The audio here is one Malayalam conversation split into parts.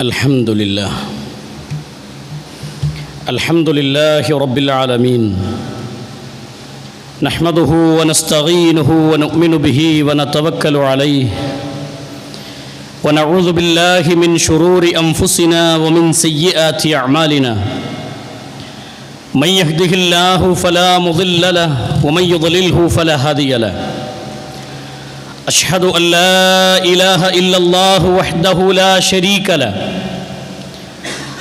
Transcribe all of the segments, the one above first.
الحمد لله رب العالمين نحمده ونستعينه ونؤمن به ونتوكل عليه ونعوذ بالله من شرور أنفسنا ومن سيئات أعمالنا من يهده الله فلا مضل له ومن يضلله فلا هادي له أشهد أن لا إله إلا الله وحده لا شريك له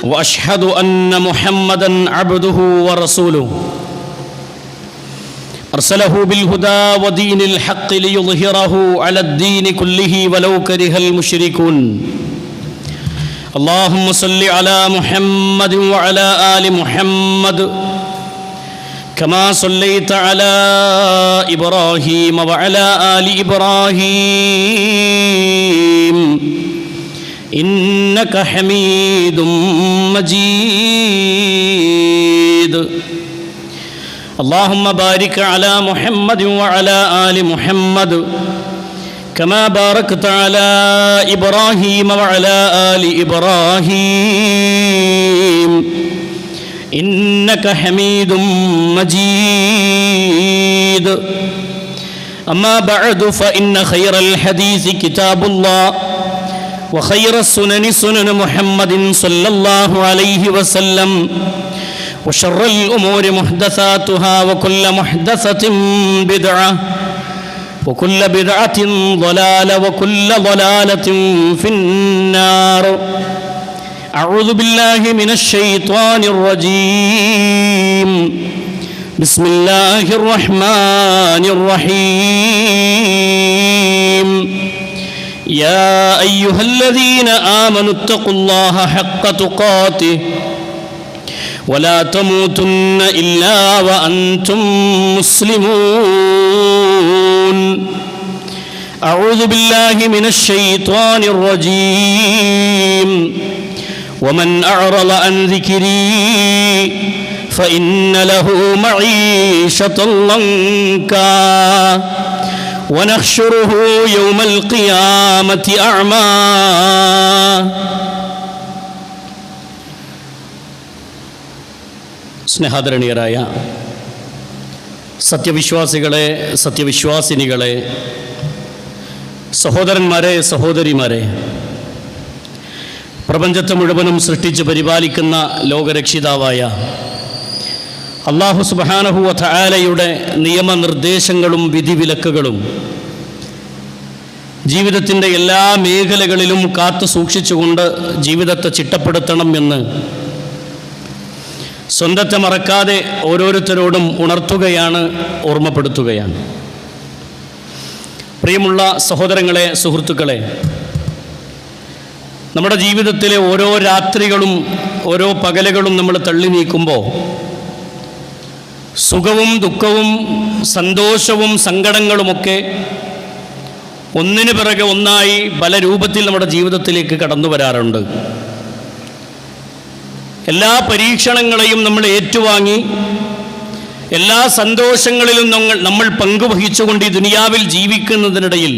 وأشهد أن محمدًا عبده ورسوله أرسله بالهدى ودين الحق ليظهره على الدين كله ولو كره المشركون اللهم صل على محمد وعلى آل محمد كما صليت على إبراهيم وعلى آل إبراهيم إنك حميد مجيد اللهم بارك على محمد وعلى آل محمد كما باركت على إبراهيم وعلى آل إبراهيم إنك حميد مجيد أما بعد فإن خير الحديث كتاب الله وخير السنن سنن محمد صلى الله عليه وسلم وشر الأمور محدثاتها وكل محدثة بدعة وكل بدعة ضلالة وكل ضلالة في النار أعوذ بالله من الشيطان الرجيم بسم الله الرحمن الرحيم يا أيها الذين آمنوا اتقوا الله حق تقاته ولا تموتن إلا وأنتم مسلمون أعوذ بالله من الشيطان الرجيم ومن أعرض عن ذكري فإن له معيشة ضنكا ونحشره يوم القيامة أعمى സ്നേഹാദരണീയരായ സത്യവിശ്വാസികളെ, സത്യവിശ്വാസിനികളെ, സഹോദരന്മാരെ, സഹോദരിമാരെ, പ്രപഞ്ചത്തെ മുഴുവനും സൃഷ്ടിച്ച് പരിപാലിക്കുന്ന ലോകരക്ഷിതാവായ അല്ലാഹു സുബ്ഹാനഹു വ തആലയുടെ നിയമനിർദ്ദേശങ്ങളും വിധിവിലക്കുകളും ജീവിതത്തിൻ്റെ എല്ലാ മേഖലകളിലും കാത്തു സൂക്ഷിച്ചുകൊണ്ട് ജീവിതത്തെ ചിട്ടപ്പെടുത്തണം എന്ന് സ്വന്തത്തെ മറക്കാതെ ഓരോരുത്തരോടും ഉണർത്തുകയാണ്, ഓർമ്മപ്പെടുത്തുകയാണ്. പ്രിയമുള്ള സഹോദരങ്ങളെ, സുഹൃത്തുക്കളെ, നമ്മുടെ ജീവിതത്തിലെ ഓരോ രാത്രികളും ഓരോ പകലുകളും നമ്മൾ തള്ളി നീക്കുമ്പോൾ സുഖവും ദുഃഖവും സന്തോഷവും സങ്കടങ്ങളുമൊക്കെ ഒന്നിനു പിറകെ ഒന്നായി പല രൂപത്തിൽ നമ്മുടെ ജീവിതത്തിലേക്ക് കടന്നു വരാറുണ്ട്. എല്ലാ പരീക്ഷണങ്ങളെയും നമ്മൾ ഏറ്റുവാങ്ങി എല്ലാ സന്തോഷങ്ങളിലും നമ്മൾ പങ്കുവഹിച്ചുകൊണ്ട് ഈ ദുനിയാവിൽ ജീവിക്കുന്നതിനിടയിൽ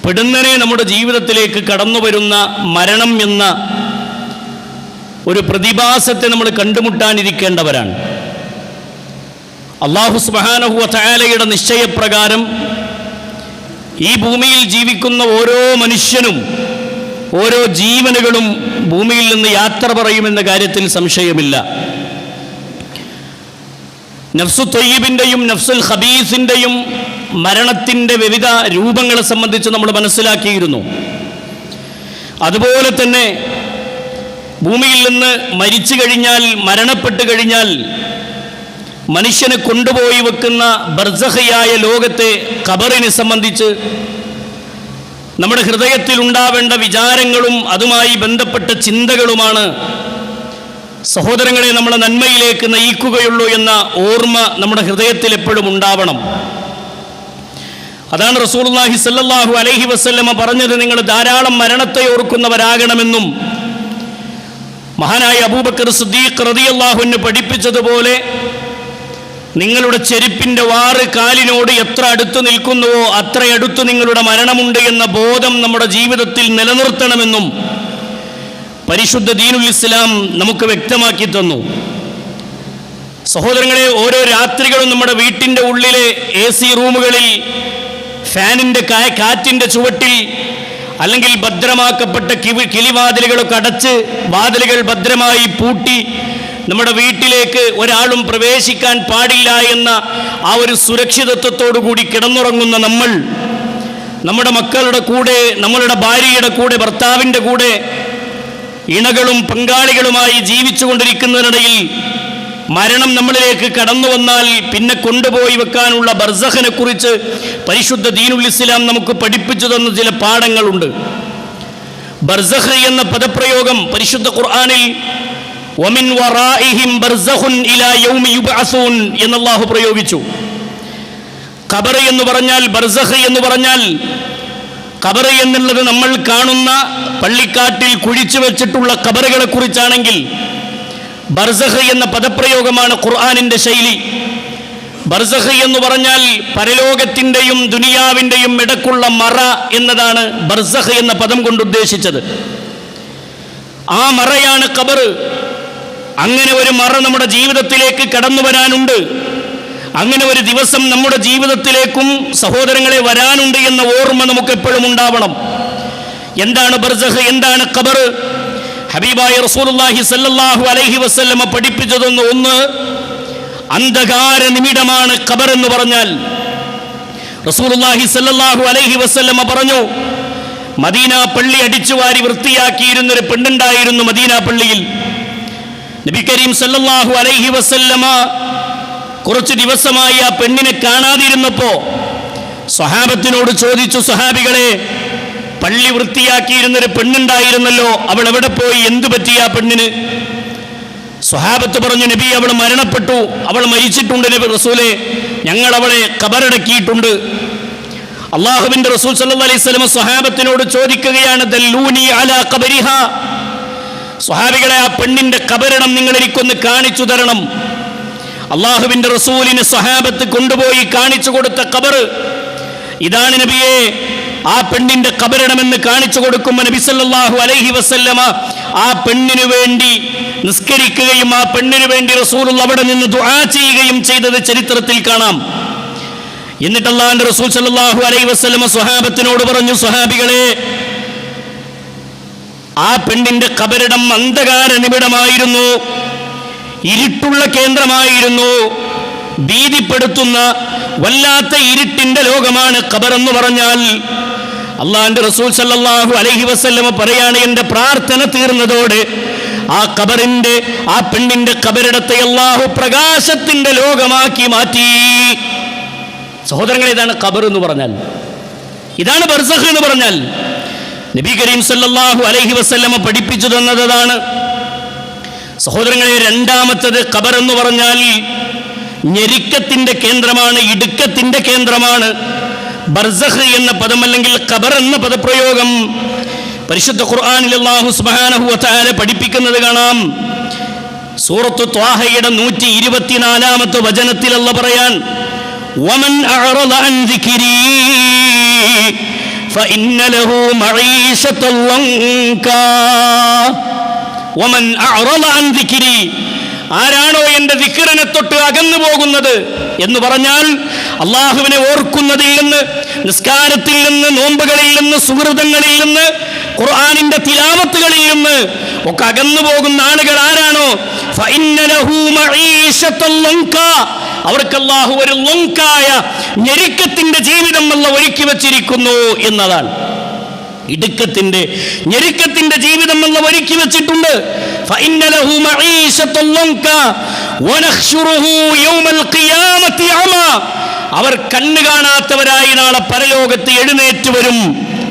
പെടുന്നനെ നമ്മുടെ ജീവിതത്തിലേക്ക് കടന്നു വരുന്ന മരണം എന്ന ഒരു പ്രതിഭാസത്തെ നമ്മൾ കണ്ടുമുട്ടാനിരിക്കേണ്ടവരാണ്. അല്ലാഹു സുബ്ഹാനഹു വ തആലയുടെ നിശ്ചയപ്രകാരം ഈ ഭൂമിയിൽ ജീവിക്കുന്ന ഓരോ മനുഷ്യനും ഓരോ ജീവനുകളും ഭൂമിയിൽ നിന്ന് യാത്ര പറയുമെന്ന കാര്യത്തിൽ സംശയമില്ല. നഫ്സു ത്വയ്യിബിൻ്റെയും നഫ്സുൽ ഖബീസിൻ്റെയും മരണത്തിൻ്റെ വിവിധ രൂപങ്ങളെ സംബന്ധിച്ച് നമ്മൾ മനസ്സിലാക്കിയിരുന്നു. അതുപോലെ തന്നെ ഭൂമിയിൽ നിന്ന് മരിച്ചു കഴിഞ്ഞാൽ, മരണപ്പെട്ട് കഴിഞ്ഞാൽ മനുഷ്യനെ കൊണ്ടുപോയി വെക്കുന്ന ബർസഖിയായ ലോകത്തെ ഖബറിനെ സംബന്ധിച്ച് നമ്മുടെ ഹൃദയത്തിൽ ഉണ്ടാവേണ്ട വിചാരങ്ങളും അതുമായി ബന്ധപ്പെട്ട ചിന്തകളുമാണ് സഹോദരങ്ങളെ നമ്മളെ നന്മയിലേക്ക് നയിക്കുകയുള്ളൂ എന്ന ഓർമ്മ നമ്മുടെ ഹൃദയത്തിൽ എപ്പോഴും ഉണ്ടാവണം. അതാണ് റസൂലുള്ളാഹി സ്വല്ലല്ലാഹു അലൈഹി വസല്ലമ പറഞ്ഞത്, നിങ്ങൾ ധാരാളം മരണത്തെ ഓർക്കുന്നവരാകണമെന്നും മഹാനായ അബൂബക്കർ സിദ്ദീഖ് റളിയല്ലാഹു അൻഹു പഠിപ്പിച്ചതുപോലെ നിങ്ങളുടെ ചെരുപ്പിൻ്റെ വാറ് കാലിനോട് എത്ര അടുത്ത് നിൽക്കുന്നുവോ അത്ര അടുത്ത് നിങ്ങളുടെ മരണമുണ്ട് എന്ന ബോധം നമ്മുടെ ജീവിതത്തിൽ നിലനിർത്തണമെന്നും പരിശുദ്ധ ദീനുൽ ഇസ്ലാം നമുക്ക് വ്യക്തമാക്കി തന്നു. സഹോദരങ്ങളെ, ഓരോ രാത്രികളും നമ്മുടെ വീട്ടിൻ്റെ ഉള്ളിലെ AC റൂമുകളിൽ ഫാനിൻ്റെ കാറ്റിൻ്റെ ചുവട്ടിൽ അല്ലെങ്കിൽ ഭദ്രമാക്കപ്പെട്ട കിളിവാതിലുകളൊക്കെ അടച്ച് വാതിലുകൾ ഭദ്രമായി പൂട്ടി നമ്മുടെ വീട്ടിലേക്ക് ഒരാളും പ്രവേശിക്കാൻ പാടില്ല എന്ന ആ ഒരു സുരക്ഷിതത്വത്തോടു കൂടി കിടന്നുറങ്ങുന്ന നമ്മൾ, നമ്മുടെ മക്കളുടെ കൂടെ, നമ്മളുടെ ഭാര്യയുടെ കൂടെ, ഭർത്താവിൻ്റെ കൂടെ ഇണകളും പങ്കാളികളുമായി ജീവിച്ചു കൊണ്ടിരിക്കുന്നതിനിടയിൽ മരണം നമ്മളിലേക്ക് കടന്നു വന്നാൽ പിന്നെ കൊണ്ടുപോയി വെക്കാനുള്ള ബർസഖിനെ കുറിച്ച് പരിശുദ്ധ ദീനുൽ ഇസ്ലാം നമുക്ക് പഠിപ്പിച്ചു തന്ന ചില പാഠങ്ങളുണ്ട്. ബർസഖ് എന്ന പദപ്രയോഗം പരിശുദ്ധ ഖുർആനിൽ വമിൻ വറാഇഹിം ബർസഖുൻ ഇലാ യൗമി യുബ്അസൂൻ എന്ന് അല്ലാഹു പ്രയോഗിച്ചു. ഖബർ എന്ന് പറഞ്ഞാൽ, ബർസഖ് എന്ന് പറഞ്ഞാൽ, ഖബർ എന്നുള്ളത് നമ്മൾ കാണുന്ന പള്ളിക്കാട്ടിൽ കുഴിച്ചു വെച്ചിട്ടുള്ള ഖബറുകളെ കുറിച്ചാണെങ്കിൽ ബർസഖ് എന്ന പദപ്രയോഗമാണ് ഖുർആനിൻ്റെ ശൈലി. ബർസഖ് എന്ന് പറഞ്ഞാൽ പരലോകത്തിൻ്റെയും ദുനിയാവിൻ്റെയും ഇടക്കുള്ള മറ എന്നതാണ് ബർസഖ് എന്ന പദം കൊണ്ട് ഉദ്ദേശിച്ചത്. ആ മറയാണ് ഖബർ. അങ്ങനെ ഒരു മറ നമ്മുടെ ജീവിതത്തിലേക്ക് കടന്നു വരാനുണ്ട്. അങ്ങനെ ഒരു ദിവസം നമ്മുടെ ജീവിതത്തിലേക്കും സഹോദരങ്ങളെ വരാനുണ്ട് എന്ന ഓർമ്മ നമുക്ക് എപ്പോഴും ഉണ്ടാവണം. എന്താണ് ബർസഖ്, എന്താണ് ഖബർ? ഹബീബായ റസൂലുള്ളാഹി സ്വല്ലല്ലാഹു അലൈഹി വസല്ലമ പഠിപ്പിച്ചതൊന്ന്, ഒന്ന് അന്ധകാര നിമിടമാണ് ഖബർ എന്ന് പറഞ്ഞാൽ. റസൂലുള്ളാഹി സ്വല്ലല്ലാഹു അലൈഹി വസല്ലമ പറഞ്ഞു, മദീന പള്ളി അടിച്ചുവാരി വൃത്തിയാക്കിയിരുന്നൊരു പെണ്ണുണ്ടായിരുന്നു മദീന പള്ളിയിൽ. നബി കരീം സല്ലല്ലാഹു അലൈഹി വസല്ലമ കുറച്ച് ദിവസമായി ആ പെണ്ണിനെ കാണാതിരുന്നപ്പോ സ്വഹാബത്തിനോട് ചോദിച്ചു, സ്വഹാബികളെ, പള്ളി വൃത്തിയാക്കിയിരുന്നൊരു പെണ്ണുണ്ടായിരുന്നല്ലോ, അവൾ എവിടെ പോയി, എന്തു പറ്റി ആ പെണ്ണിന്? സ്വഹാബത്ത് പറഞ്ഞു, നബി, അവൾ മരണപ്പെട്ടു, അവൾ മരിച്ചിട്ടുണ്ട് നബി റസൂലേ, ഞങ്ങൾ അവളെ ഖബറടക്കിയിട്ടുണ്ട്. അള്ളാഹുവിന്റെ റസൂൽ സല്ലല്ലാഹു അലൈഹി വസല്ലം സ്വഹാബത്തിനോട് ചോദിക്കുകയാണ്, ദല്ലൂനി അലാ ഖബരിഹാ, സ്വഹാബികളെ, ആ പെണ്ണിന്റെ ഖബറിടം നിങ്ങൾ എനിക്കൊന്ന് കാണിച്ചു തരണം. അള്ളാഹുവിന്റെ റസൂലിന് സ്വഹാബത്ത് കൊണ്ടുപോയി കാണിച്ചു കൊടുത്ത ഖബർ ഇതാണ് നബിയെ. ആ പെണ്ണിന്റെ ഖബറിടമെന്ന് കാണിച്ചു കൊടുക്കുമ്പോൾ നബി സല്ലല്ലാഹു അലൈഹി വസല്ലമ ആ പെണ്ണിനു വേണ്ടി നിസ്കരിക്കുകയും ആ പെണ്ണിനു വേണ്ടി റസൂൽ അവിടെ നിന്ന് ദുആ ചെയ്യുകയും ചെയ്തത് ചരിത്രത്തിൽ കാണാം. എന്നിട്ട് അല്ലാഹുവിന്റെ റസൂൽ സല്ലല്ലാഹു അലൈഹി വസല്ലമ സ്വഹാബത്തിനോട് പറഞ്ഞു, സ്വഹാബികളെ, ആ പെണ്ണിന്റെ ഖബറിടം അന്ധകാര നിബിഡമായിരുന്നു, ഇരുട്ടുള്ള കേന്ദ്രമായിരുന്നു, ഭീതിപ്പെടുത്തുന്ന വല്ലാത്ത ഇരുട്ടിന്റെ ലോകമാണ് ഖബർ എന്ന് പറഞ്ഞാൽ. അള്ളാഹുവിന്റെ റസൂൽ സല്ലല്ലാഹു അലൈഹി വസല്ലമ പറയാണ്, എന്റെ പ്രാർത്ഥന തീർന്നതോടെ ആ ഖബറിന്റെ, ആ പെണ്ണിന്റെ ഖബറിടത്തെ അല്ലാഹു പ്രകാശത്തിന്റെ ലോകമാക്കി മാറ്റി. സഹോദരങ്ങളെ, ഇതാണ് ഖബർ എന്ന് പറഞ്ഞാൽ, ഇതാണ് ബർസഖ് എന്ന് പറഞ്ഞാൽ. നബി കരീം സല്ലല്ലാഹു അലൈഹി വസല്ലമ പഠിപ്പിച്ചു തന്നതാണ്. സഹോദരങ്ങളെ, രണ്ടാമത്തത് ഖബർ എന്ന് പറഞ്ഞാൽ ഞെരുക്കത്തിന്റെ കേന്ദ്രമാണ്, ഇടുക്കത്തിന്റെ കേന്ദ്രമാണ്. ബർസഖ് എന്ന പദം അല്ലെങ്കിൽ ഖബർ എന്ന പദപ്രയോഗം പരിശുദ്ധ ഖുർആനിൽ അല്ലാഹു സുബ്ഹാനഹു വ തആല പഠിപ്പിക്കുന്നത് കാണാം. സൂറത്തു ത്വാഹയുടെ 124-ാമത്തെ വചനത്തിൽ അല്ലാഹു പറയാൻ, വമൻ അഅറദ അൻ ദിക്രി ഫഇന്ന ലഹു മഈശതൻ ലൻകാ. വമൻ അഅറദ അൻ ദിക്രി, ആരാണോ എൻ്റെ ദിക്റിനെ തൊട്ട് അകന്നു പോകുന്നത് എന്ന് പറഞ്ഞാൽ അള്ളാഹുവിനെ ഓർക്കുന്നതിൽ നിന്ന്, നിസ്കാരത്തിൽ നിന്ന്, നോമ്പുകളിൽ നിന്ന്, സുഹൃതങ്ങളിൽ നിന്ന്, ഖുർആനിന്റെ തിലാവത്തുകളിൽ നിന്ന് ഒക്കെ അകന്നു പോകുന്ന ആളുകൾ ആരാണോ, ഫഇന്ന ലഹു മഈശതൻ ലൻകാ, അവർക്ക് അല്ലാഹു ഒരു ലൻകായ ഞെരുക്കത്തിന്റെ ജീവിതം അല്ലാഹു ഒരുക്കി വെച്ചിരിക്കുന്നു എന്നതാണ്. ഇടുക്കത്തിന്റെ, ഞെരുക്കത്തിന്റെ ജീവിതം അല്ലാഹു ഒരുക്കി വെച്ചിട്ടുണ്ട്. ഫഇന്ന ലഹു മഈശതൻ ലൻകാ വനഹ്ശുറുഹു യൗമൽ ഖിയാമത്തി അമാ, അവർ കണ്ണു കാണാത്തവരായി നാളെ പരലോകത്ത് എഴുന്നേറ്റ് വരും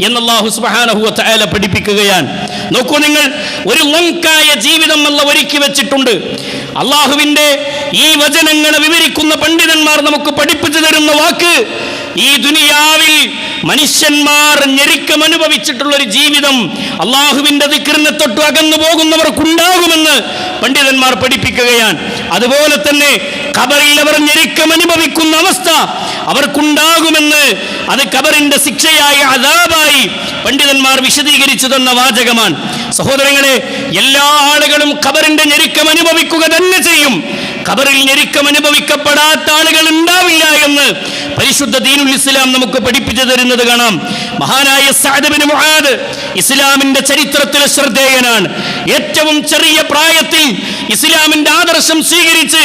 എന്ന് അല്ലാഹു സുബ്ഹാനഹു വ തആല പഠിപ്പിക്കുകയാണ്. നോക്കൂ നിങ്ങൾ, ഒരു ലൻകായ ജീവിതം അല്ലാഹു ഒരുക്കി വെച്ചിട്ടുണ്ട്. അള്ളാഹുവിന്റെ ഈ വചനങ്ങളെ വിവരിക്കുന്ന പണ്ഡിതന്മാർ നമുക്ക് പഠിപ്പിച്ചു തരുന്ന വാക്ക്, ഈ ദുനിയാവിൽ മനുഷ്യന്മാർ ഞെരുക്കം അനുഭവിച്ചിട്ടുള്ള ഒരു ജീവിതം അള്ളാഹുവിന്റെ ദിക്റിനെ തൊട്ട് അകന്നു പോകുന്നവർക്കുണ്ടാകുമെന്ന് പണ്ഡിതന്മാർ പഠിപ്പിക്കുകയാണ്. അതുപോലെ തന്നെ ഖബറിൽ അവർ ഞെരുക്കം അനുഭവിക്കുന്ന അവസ്ഥ അവർക്കുണ്ടാകുമെന്ന്, അത് ഖബറിന്റെ ശിക്ഷയായി, അദാബായി പണ്ഡിതന്മാർ വിശദീകരിച്ചു തന്ന വാചകമാണ്. സഹോദരങ്ങളെ, എല്ലാ ആളുകളും ഖബറിന്റെ ഞെരുക്കം അനുഭവിക്കുക തന്നെ ചെയ്യും. ഖബറിൽ ഞെരുക്കം അനുഭവിക്കപ്പെടാത്ത ആളുകൾ ഉണ്ടാവില്ല എന്ന് പരിശുദ്ധ ദീനുൽ ഇസ്ലാം നമുക്ക് പഠിപ്പിച്ചു തരുന്നത് കാണാം. മഹാനായ സഅദ് ഇബ്നു മുആദ് ഇസ്ലാമിന്റെ ചരിത്രത്തിലെ ശ്രദ്ധേയനാണ്. ഏറ്റവും ചെറിയ പ്രായത്തിൽ ഇസ്ലാമിന്റെ ആദർശം സ്വീകരിച്ച്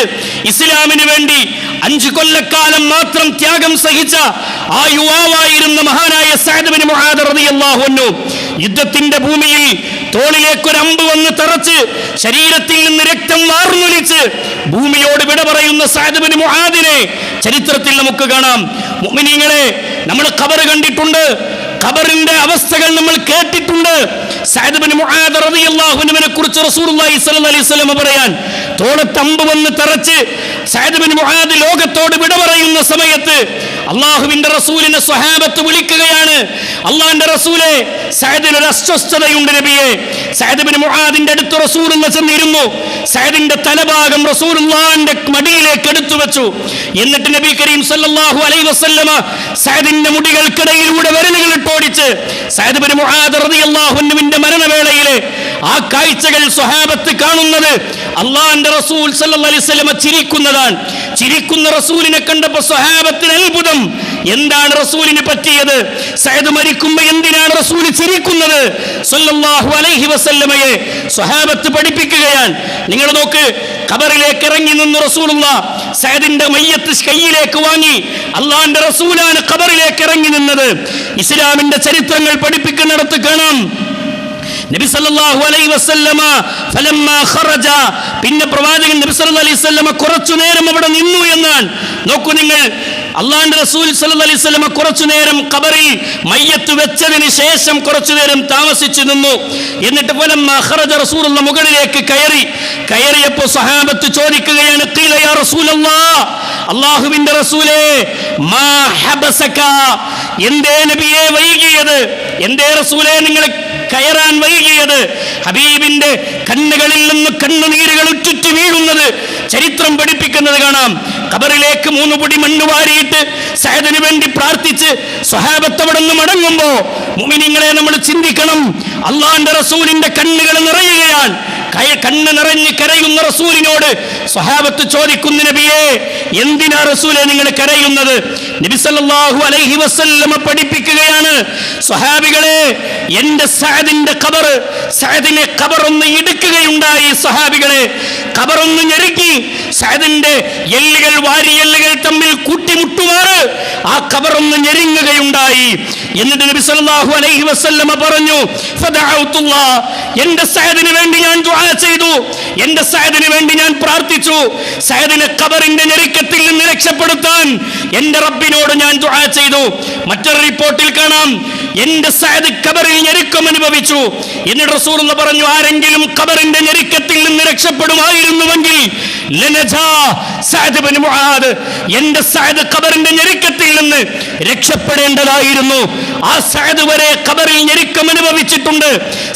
ഇസ്ലാമിന് വേണ്ടി 5 കൊല്ലക്കാലം മാത്രം ത്യാഗം സഹിച്ച ആ യുവാവായിരുന്ന മഹാനായ സഅദ് ഇബ്നു മുആദ് റളിയല്ലാഹു അൻഹു യുദ്ധത്തിന്റെ ഭൂമിയിൽ തോളിലേക്കൊരു അമ്പ് വന്ന് തറച്ച് ശരീരത്തിൽ നിന്ന് രക്തം വാർന്നൊലിച്ച് ഭൂമിയോട് വിട പറയുന്ന സഅദ് ഇബ്നു മുആദിനെ ചരിത്രത്തിൽ നമുക്ക് കാണാം. മുഅ്മിനീങ്ങളെ, നമ്മൾ ഖബർ കണ്ടിട്ടുണ്ട്, ഖബറിന്റെ അവസ്ഥകൾ നമ്മൾ കേട്ടിട്ടുണ്ട്. സഅദ് ഇബ്നു മുആദ് റളിയല്ലാഹു അൻഹുവിനെ കുറിച്ച് റസൂലുള്ളാഹി സ്വല്ലല്ലാഹു അലൈഹി വസല്ലം പറയാൻ, തോളത്ത് അമ്പ് വന്ന് തറച്ച് സഅദ് ഇബ്നു മുആദ് ലോകത്തോട് വിട പറയുന്ന സമയത്ത് അല്ലാഹുവിന്റെ റസൂലിനെ സ്വഹാബത്ത് വിളിക്കുകയാണ്. അല്ലാഹുവിന്റെ റസൂലേ, സഅദിന് ഒരു അസ്വസ്ഥതയുണ്ട് നബിയെ. സഅദ് ഇബ്നു മുആദിന്റെ അടുത്ത് റസൂലുള്ളാഹി ചെന്നിരുന്നു. സഅദിന്റെ തലഭാഗം റസൂലുള്ളാഹിന്റെ മടിയിലേക്ക് എടുത്തു വെച്ചു. എന്നിട്ട് നബി കരീം സല്ലല്ലാഹു അലൈഹി വസല്ലമ സഅദിന്റെ മുടികൾക്കിടയിലൂടെ വിരലുകൾ ഇട്ടോടിച്ച് സഅദ് ഇബ്നു മുആദ് റളിയല്ലാഹു അൻഹുവിന്റെ മരണവേളയിലെ ആ കാഴ്ചകൾ സ്വഹാബത്ത് കാണുന്നത് അല്ലാഹുവിന്റെ റസൂൽ സല്ലല്ലാഹു അലൈഹി വസല്ലമ ചിരിക്കുന്നതാണ്. ചിരിക്കുന്ന റസൂലിനെ കണ്ടപ്പോൾ സ്വഹാബത്തിന് അത്ഭുതം. എന്താണ് റസൂലിന് പറ്റിയത്? സഅദ് മരിക്കുമ്പോൾ എന്തിനാണ് റസൂൽ ചിരിക്കുന്നത്? സല്ലല്ലാഹു അലൈഹി വസല്ലമയെ സ്വഹാബത്ത് പഠിപ്പിക്കുകയാണ്. നിങ്ങൾ നോക്ക്, ഖബറിലേക്ക് ഇറങ്ങി നിന്ന് റസൂലുള്ളാഹ് സഅദിന്റെ മയ്യത്ത് കയ്യിലേക്ക് വാങ്ങി. അല്ലാഹുവിന്റെ റസൂലാണ് ഖബറിലേക്ക് ഇറങ്ങി നിന്നത്. ഇസ്ലാമിന്റെ ചരിത്രങ്ങൾ പഠിപ്പിക്കുന്നിടത്ത് കാണാം, നബി സല്ലല്ലാഹു അലൈഹി വസല്ലമ ഫലമ്മാ ഖറജ, പിന്നെ പ്രവാചകൻ നബി സല്ലല്ലാഹു അലൈഹി വസല്ലമ കുറച്ചു നേരം അവിടെ നിന്നു എന്നാണ്. നോക്കൂ നിങ്ങൾ, അല്ലാഹുവിന്റെ റസൂൽ സല്ലല്ലാഹു അലൈഹി വസല്ലമ കുറച്ചു നേരം ഖബറിൽ മയ്യത്ത് വെച്ചതിന് ശേഷം കുറച്ചു നേരം താമസിച്ചു നിന്നു. എന്നിട്ട് ഫലമ്മാ ഖറജ, റസൂലുള്ളാഹി മുകളിലേക്ക് കയറിയപ്പോൾ സ്വഹാബത്ത് ചോദിക്കുകയാണ്, ഖീല യാ റസൂലല്ലാഹ്, അല്ലാഹുവിന്റെ റസൂലേ, മാ ഹബസക, എന്തേ നബിയെ വൈകിയത്? എന്തേ റസൂലേ നിങ്ങൾ കയറാൻ വൈകിയത്? ഹബീബിന്റെ കണ്ണുകളിൽ നിന്ന് കണ്ണുനീരുകൾ ഉറ്റുറ്റു വീഴുന്നത് ചരിത്രം പഠിപ്പിക്കുന്നത് കാണാം. ഖബറിലേക്ക് 3 പൊടി മണ്ണ് വാരിയിട്ട് സഅദിന് വേണ്ടി പ്രാർത്ഥിച്ച് സ്വഹാബത്ത് അവിടെ നിന്ന് മടങ്ങുമ്പോ മുഅ്മിനീങ്ങളെ, നമ്മൾ ചിന്തിക്കണം, അല്ലാഹുവിന്റെ റസൂലിന്റെ കണ്ണുകൾ നിറയുകയാണ്. കണ്ണ് നിറഞ്ഞ് കരയുന്ന റസൂലിനോട് സ്വഹാബത്ത് ചോദിക്കുന്നു, നബിയേ, എന്തിനാ റസൂലേ നിങ്ങൾ കരയുന്നത്? നബി സല്ലല്ലാഹു അലൈഹി വസല്ലമ പഠിപ്പിക്കുകയാണ്, സ്വഹാബികളെ, എന്റെ സഅദിന്റെ ഖബർ, സഅദിനെ ഖബറൊന്ന് ഇടുക്കുകയുണ്ടായി. സ്വഹാബികളെ, ഖബറൊന്ന് ഞെരുക്കി സഅദിന്റെ എല്ലുകൾ, വാരിയെല്ലുകൾ തമ്മിൽ കൂട്ടിമുട്ടുമാറ് ആ ഖബറൊന്ന് ഞെരുങ്ങുകയുണ്ടായി. എന്നിട്ട് നബി സല്ലല്ലാഹു അലൈഹി വസല്ലമ പറഞ്ഞു, ഫദഅഉതുല്ലാഹ്, എന്റെ സഅദിന് വേണ്ടി ഞാൻ ദുആ ചെയ്തു, എന്റെ സഅദിന് വേണ്ടി ഞാൻ പ്രാർത്ഥിച്ചു. സഅദിനെ ഖബറിന്റെ ഞെരുക്കത്തിൽ നിന്ന് രക്ഷപ്പെടുത്താൻ എന്റെ റബ്ബിനോട് ഞാൻ ദുആ ചെയ്തു. മറ്റൊരു റിപ്പോർട്ടിൽ കാണാം, എന്റെ സഅദ് ഖബറിൽ ഞെരുക്കം അനുഭവിച്ചു. എന്നിട്ട് റസൂലുള്ളാഹി പറഞ്ഞു, ആരെങ്കിലും ഖബറിന്റെ ഞെരുക്കത്തിൽ നിന്ന് രക്ഷപ്പെടുമായിരുന്നുവെങ്കിൽ ലനജാ സഅദ് ഇബ്നു മുആദ്, എന്റെ സഅദ് ഖബറിന്റെ ഞെരുക്കത്തിൽ നിന്ന് രക്ഷപ്പെടേണ്ടതായിരുന്നു. ആ സഅദ് വരെ ഖബറിൽ ഞെരുക്കം അനുഭവിച്ചിട്ടുണ്ട്.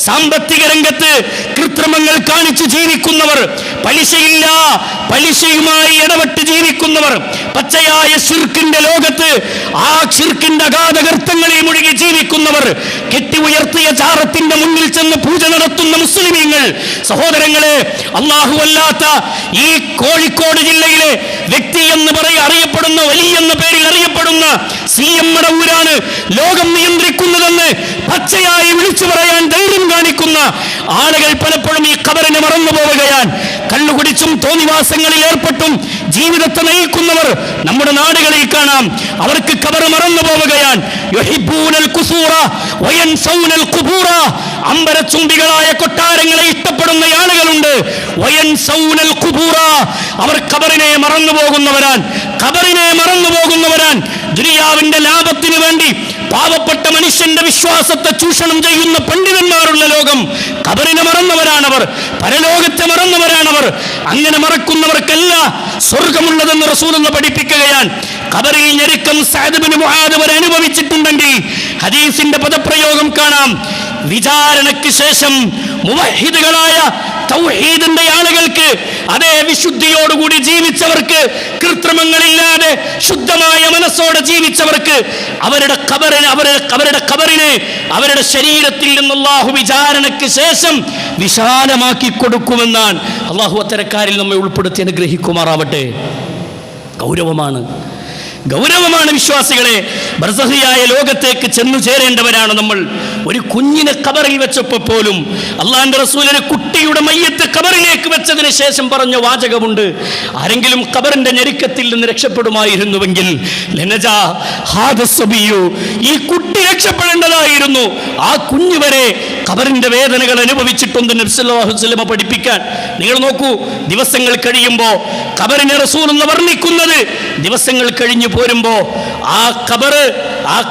സാമ്പത്തിക രംഗത്ത് കൃത്രിമങ്ങൾ കാണിച്ച് ജീവിക്കുന്നവർ, പലിശയില്ല, പലിശയുമായി ഇടപെട്ട് ജീവിക്കുന്നവർ, പച്ചയായ ശിർക്കിന്റെ ലോകത്ത് ആ ശിർക്കിന്റെ അഗാധ ഗർത്തങ്ങളിൽ മുഴുകി ജീവിക്കുന്നവർ, കെട്ടി ഉയർത്തിയ ജാറത്തിന്റെ മുന്നിൽ ചെന്ന് പൂജ നടത്തുന്ന മുസ്ലിമീങ്ങൾ, സഹോദരങ്ങളെ, അല്ലാഹു അല്ലാത്ത ഈ കോഴിക്കോട് ജില്ലയിലെ വ്യക്തി എന്ന് അറിയപ്പെടുന്ന, വലിയ എന്ന പേരിൽ അറിയപ്പെടുന്ന CM മടവൂരാണ് ലോകം നിയന്ത്രിക്കുന്നതെന്ന് പച്ചയായി വിളിച്ചു പറയാൻ ധൈര്യം കാണിക്കുന്ന ആളുകൾ പലപ്പോഴും ഈ ഖബറിനെ മറന്നു പോവുകയാണ്. കള്ളുകുടിച്ചും തോന്നിവാസങ്ങളിൽ ഏർപ്പെട്ടും ജീവിതത്തെ നയിക്കുന്നവർ നമ്മുടെ നാടുകളിൽ കാണാം. അവർക്ക് ഖബർ മറന്നു പോവുകയാണ്. യുഹിബ്ബൂനൽ ഖുസൂറ വയൻസൗനൽ ഖുബൂറ, അമ്പരച്ചുംബികളായ കൊട്ടാരങ്ങളെ ഇഷ്ടപ്പെടുന്ന ആളുകളുണ്ട്. വയൻസൗനൽ ഖുബൂറ, അവർ ഖബറിനെ മറന്നു പോകുന്നവരാണ്. ഖബറിനെ മറന്നു പോകുന്നവരാണ്. ദുനിയാവിന്റെ ലാഭത്തിന് വേണ്ടി പാവപ്പെട്ട മനുഷ്യന്റെ വിശ്വാസത്തെ ചൂഷണം ചെയ്യുന്ന പണ്ഡിതന്മാരുള്ള ലോകം. ഖബറിനെ മറന്നവരാണവർ, പരലോകത്തെ മറന്നവരാണവർ. അങ്ങനെ മറക്കുന്നവർക്കല്ല സ്വർഗമുള്ളതെന്ന് റസൂലുള്ളാഹി പഠിപ്പിക്കുകയാണ്. ഖബറിൽ ഞെരുക്കം സഅദ് ഇബ്നു മുആദ് വരെ അനുഭവിച്ചിട്ടുണ്ടെങ്കിൽ ഹദീസിന്റെ പദപ്രയോഗം കാണാം, വിചാരണയ്ക്ക് ശേഷം മുവഹിദുകളായ തൗഹീദിന്റെ ആളുകൾക്ക്, അതേ വിശുദ്ധിയോടുകൂടി ജീവിച്ചവർക്ക്, കൃത്രിമങ്ങളില്ലാതെ ശുദ്ധമായ മനസ്സോടെ ജീവിച്ചവർക്ക് അവരുടെ ഖബറിനെ അവരുടെ ശരീരത്തിൽ നിന്ന് അല്ലാഹു വിചാരണയ്ക്ക് ശേഷം വിശാലമാക്കി കൊടുക്കുമെന്നാണ്. അല്ലാഹു അത്തരക്കാരിൽ നമ്മെ ഉൾപ്പെടുത്തി അനുഗ്രഹിക്കുമാറാവട്ടെ. ഗൗരവമാണ് വിശ്വാസികളെ. ബർസഖിയായ ലോകത്തേക്ക് ചെന്നു ചേരേണ്ടവരാണ് നമ്മൾ. ഒരു കുഞ്ഞിനെ ഖബറിൽ വെച്ചപ്പോൾ പോലും അള്ളാഹുവിന്റെ റസൂലിനെ കുട്ടിയുടെ മയ്യത്ത് ഖബറിലേക്ക് വെച്ചതിന് ശേഷം പറഞ്ഞ വാചകമുണ്ട്, ആരെങ്കിലും ഖബറിന്റെ ഞെരുക്കത്തിൽ നിന്ന് രക്ഷപ്പെടുമായിരുന്നുവെങ്കിൽ ലനജാ ഹാദ സബിയു, ഈ കുട്ടി രക്ഷപ്പെടേണ്ടതായിരുന്നു. ആ കുഞ്ഞു വരെ ഖബറിന്റെ വേദനകൾ അനുഭവിച്ചിട്ടുണ്ട് നബി സല്ലല്ലാഹു അലൈഹി വസല്ലം പഠിപ്പിക്കാൻ. നിങ്ങൾ നോക്കൂ, ദിവസങ്ങൾ കഴിയുമ്പോൾ ഖബറിനെ റസൂൽ എന്ന് വർണ്ണിക്കുന്നത്, ദിവസങ്ങൾ കഴിഞ്ഞു പോരുമ്പോ ആ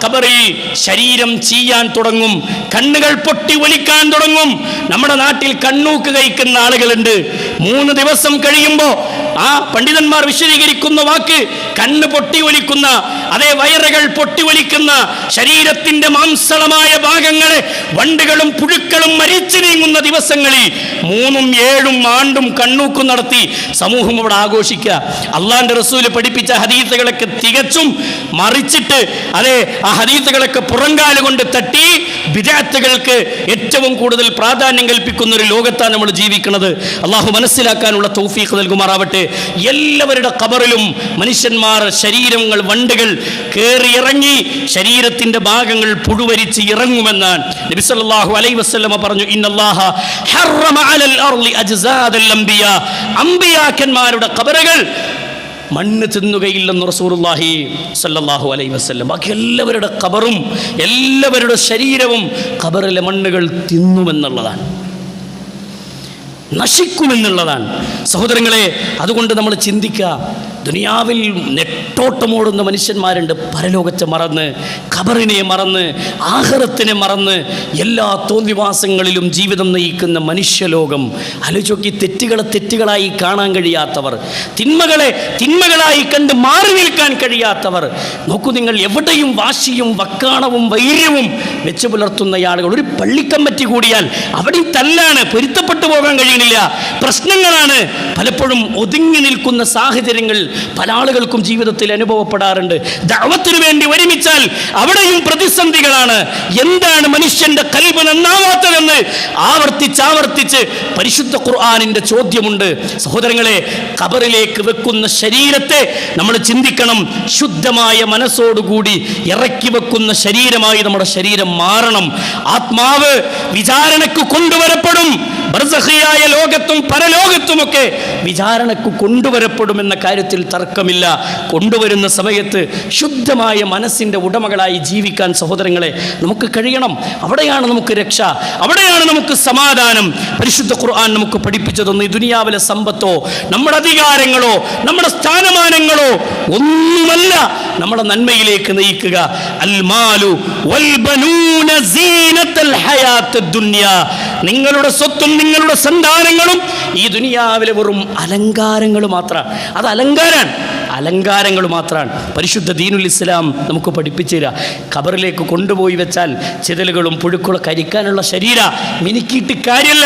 ഖബറിൽ ശരീരം ചീയാൻ തുടങ്ങും, കണ്ണുകൾ പൊട്ടി ഒലിക്കാൻ തുടങ്ങും. നമ്മുടെ നാട്ടിൽ കണ്ണൂക്ക് കഴിക്കുന്ന ആളുകളുണ്ട്. 3 ദിവസം കഴിയുമ്പോ ആ പണ്ഡിതന്മാർ വിശദീകരിക്കുന്ന വാക്ക്, കണ്ണ് പൊട്ടി ഒലിക്കുന്ന, അതേ വയറുകൾ പൊട്ടി ഒലിക്കുന്ന, ശരീരത്തിന്റെ മാംസളമായ ഭാഗങ്ങളെ വണ്ടുകളും പുഴുക്കളും മരിച്ചു നീങ്ങുന്ന ദിവസങ്ങളിൽ 3ഉം 7ഉം ആണ്ടും കണ്ണൂക്ക് നടത്തി സമൂഹം അവിടെ ആഘോഷിക്കുക. അള്ളാന്റെ റസൂല് പഠിപ്പിച്ച ഹദീസുകളൊക്കെ തികച്ചും മറിച്ചിട്ട്, അതേ ആ ഹദീസുകളൊക്കെ പുറങ്കാലുകൊണ്ട് തട്ടി ബിദ്അത്തുകൾക്ക് ഏറ്റവും കൂടുതൽ പ്രാധാന്യം കൽപ്പിക്കുന്ന ഒരു ലോകത്താണ് നമ്മൾ ജീവിക്കുന്നത്. അള്ളാഹു മനസ്സിലാക്കാനുള്ള തൗഫീഖ് നൽകുമാറാവട്ടെ. എല്ലാവരുടെ ഖബറിലും മനുഷ്യന്മാർ ശരീരങ്ങൾ, വണ്ടുകൾ കയറിയിറങ്ങി ശരീരത്തിന്റെ ഭാഗങ്ങൾ പുഴുവരിച്ച് ഇറങ്ങുമെന്നാണ് നബി സല്ലല്ലാഹു അലൈഹി വസല്ലമ പറഞ്ഞു. ഇന്നല്ലാഹ ഹറമ അലൽ അർളി അജ്സാദൽ അംബിയാ, അംബിയാക്കന്മാരുടെ ഖബറുകൾ മണ്ണ് തിന്നുകയില്ലെന്ന് റസൂലുള്ളാഹി സ്വല്ലല്ലാഹു അലൈഹി വസല്ലം. ബാക്കി എല്ലാവരുടെ ഖബറും എല്ലാവരുടെ ശരീരവും ഖബറിലെ മണ്ണുകൾ തിന്നുമെന്നുള്ളതാണ്, നശിക്കുമെന്നുള്ളതാണ്. സഹോദരങ്ങളെ, അതുകൊണ്ട് നമ്മൾ ചിന്തിക്കുക, ദുനിയാവിൽ നെട്ടോട്ടമോടുന്ന മനുഷ്യന്മാരുണ്ട്. പരലോകത്തെ മറന്ന്, ഖബറിനെ മറന്ന്, ആഖിറത്തിനെ മറന്ന് എല്ലാ തോന്നിവാസങ്ങളിലും ജീവിതം നയിക്കുന്ന മനുഷ്യലോകം. ആലോചിച്ച്, തെറ്റുകളെ തെറ്റുകളായി കാണാൻ കഴിയാത്തവർ, തിന്മകളെ തിന്മകളായി കണ്ട് മാറി നിൽക്കാൻ കഴിയാത്തവർ. നോക്കൂ നിങ്ങൾ, എവിടെയും വാശിയും വക്കാണവും വൈര്യവും വെച്ച് പുലർത്തുന്ന ആളുകൾ. ഒരു പള്ളിക്കമ്മറ്റി കൂടിയാൽ അവിടെയും തല്ലാണ്, പൊരുത്തപ്പെട്ടു പോകാൻ കഴിയുന്നില്ല, പ്രശ്നങ്ങളാണ്. പലപ്പോഴും ഒതുങ്ങി നിൽക്കുന്ന സാഹചര്യങ്ങൾ പല ആളുകൾക്കും ജീവിതത്തിൽ അനുഭവപ്പെടാറുണ്ട്. ദഅവത്തിന് വേണ്ടി ഒരുമിച്ചാൽ അവിടെയും പ്രതിസന്ധികളാണ്. എന്താണ് മനുഷ്യന്റെ ഖൽബ് നന്നാവാത്തതെന്ന് ആവർത്തിച്ച് പരിശുദ്ധ ഖുർആനിന്റെ ചോദ്യമുണ്ട്. സഹോദരങ്ങളെ, ഖബറിലേക്ക് വെക്കുന്ന ശരീരത്തെ നമ്മൾ ചിന്തിക്കണം. ശുദ്ധമായ മനസ്സോടുകൂടി ഇറക്കി വെക്കുന്ന ശരീരമായി നമ്മുടെ ശരീരം മാറണം. ആത്മാവ് വിചാരണക്ക് കൊണ്ടുവരപ്പെടും. ബർസഖിയായ ലോകത്തും പരലോകത്തുമൊക്കെ വിചാരണക്ക് കൊണ്ടുവരപ്പെടുമെന്ന കാര്യത്തിൽ തർക്കമില്ല. കൊണ്ടുവരുന്ന സമയത്ത് ശുദ്ധമായ മനസ്സിൻ്റെ ഉടമകളായി ജീവിക്കാൻ സഹോദരങ്ങളെ നമുക്ക് കഴിയണം. അവിടെയാണ് നമുക്ക് രക്ഷ, അവിടെയാണ് നമുക്ക് സമാധാനം. പരിശുദ്ധ ഖുർആൻ നമുക്ക് പഠിപ്പിച്ചു തന്നു, ഈ ദുനിയാവിലെ സമ്പത്തോ നമ്മുടെ അധികാരങ്ങളോ നമ്മുടെ സ്ഥാനമാനങ്ങളോ ഒന്നുമല്ല നമ്മുടെ നന്മയിലേക്ക് നയിക്കുക. അൽ മാലു വൽ ബനൂന സീനത്തുൽ ഹയാത്തുദ് ദുനിയ, നിങ്ങളുടെ സ്വത്തും നിങ്ങളുടെ സന്താനങ്ങളും ഈ ദുനിയാവിലെ വെറും അലങ്കാരങ്ങൾ മാത്രമാണ്. അത് അലങ്കാരങ്ങൾ മാത്രമാണ്. പരിശുദ്ധ ദീനുൽ ഇസ്ലാം നമുക്ക് പഠിപ്പിച്ചു തരാം. ഖബറിലേക്ക് കൊണ്ടുപോയി വെച്ചാൽ ചിതലുകളും പുഴുക്കളും കരിക്കാനുള്ള ശരീര മിനുക്കിയിട്ട് കാര്യമില്ല.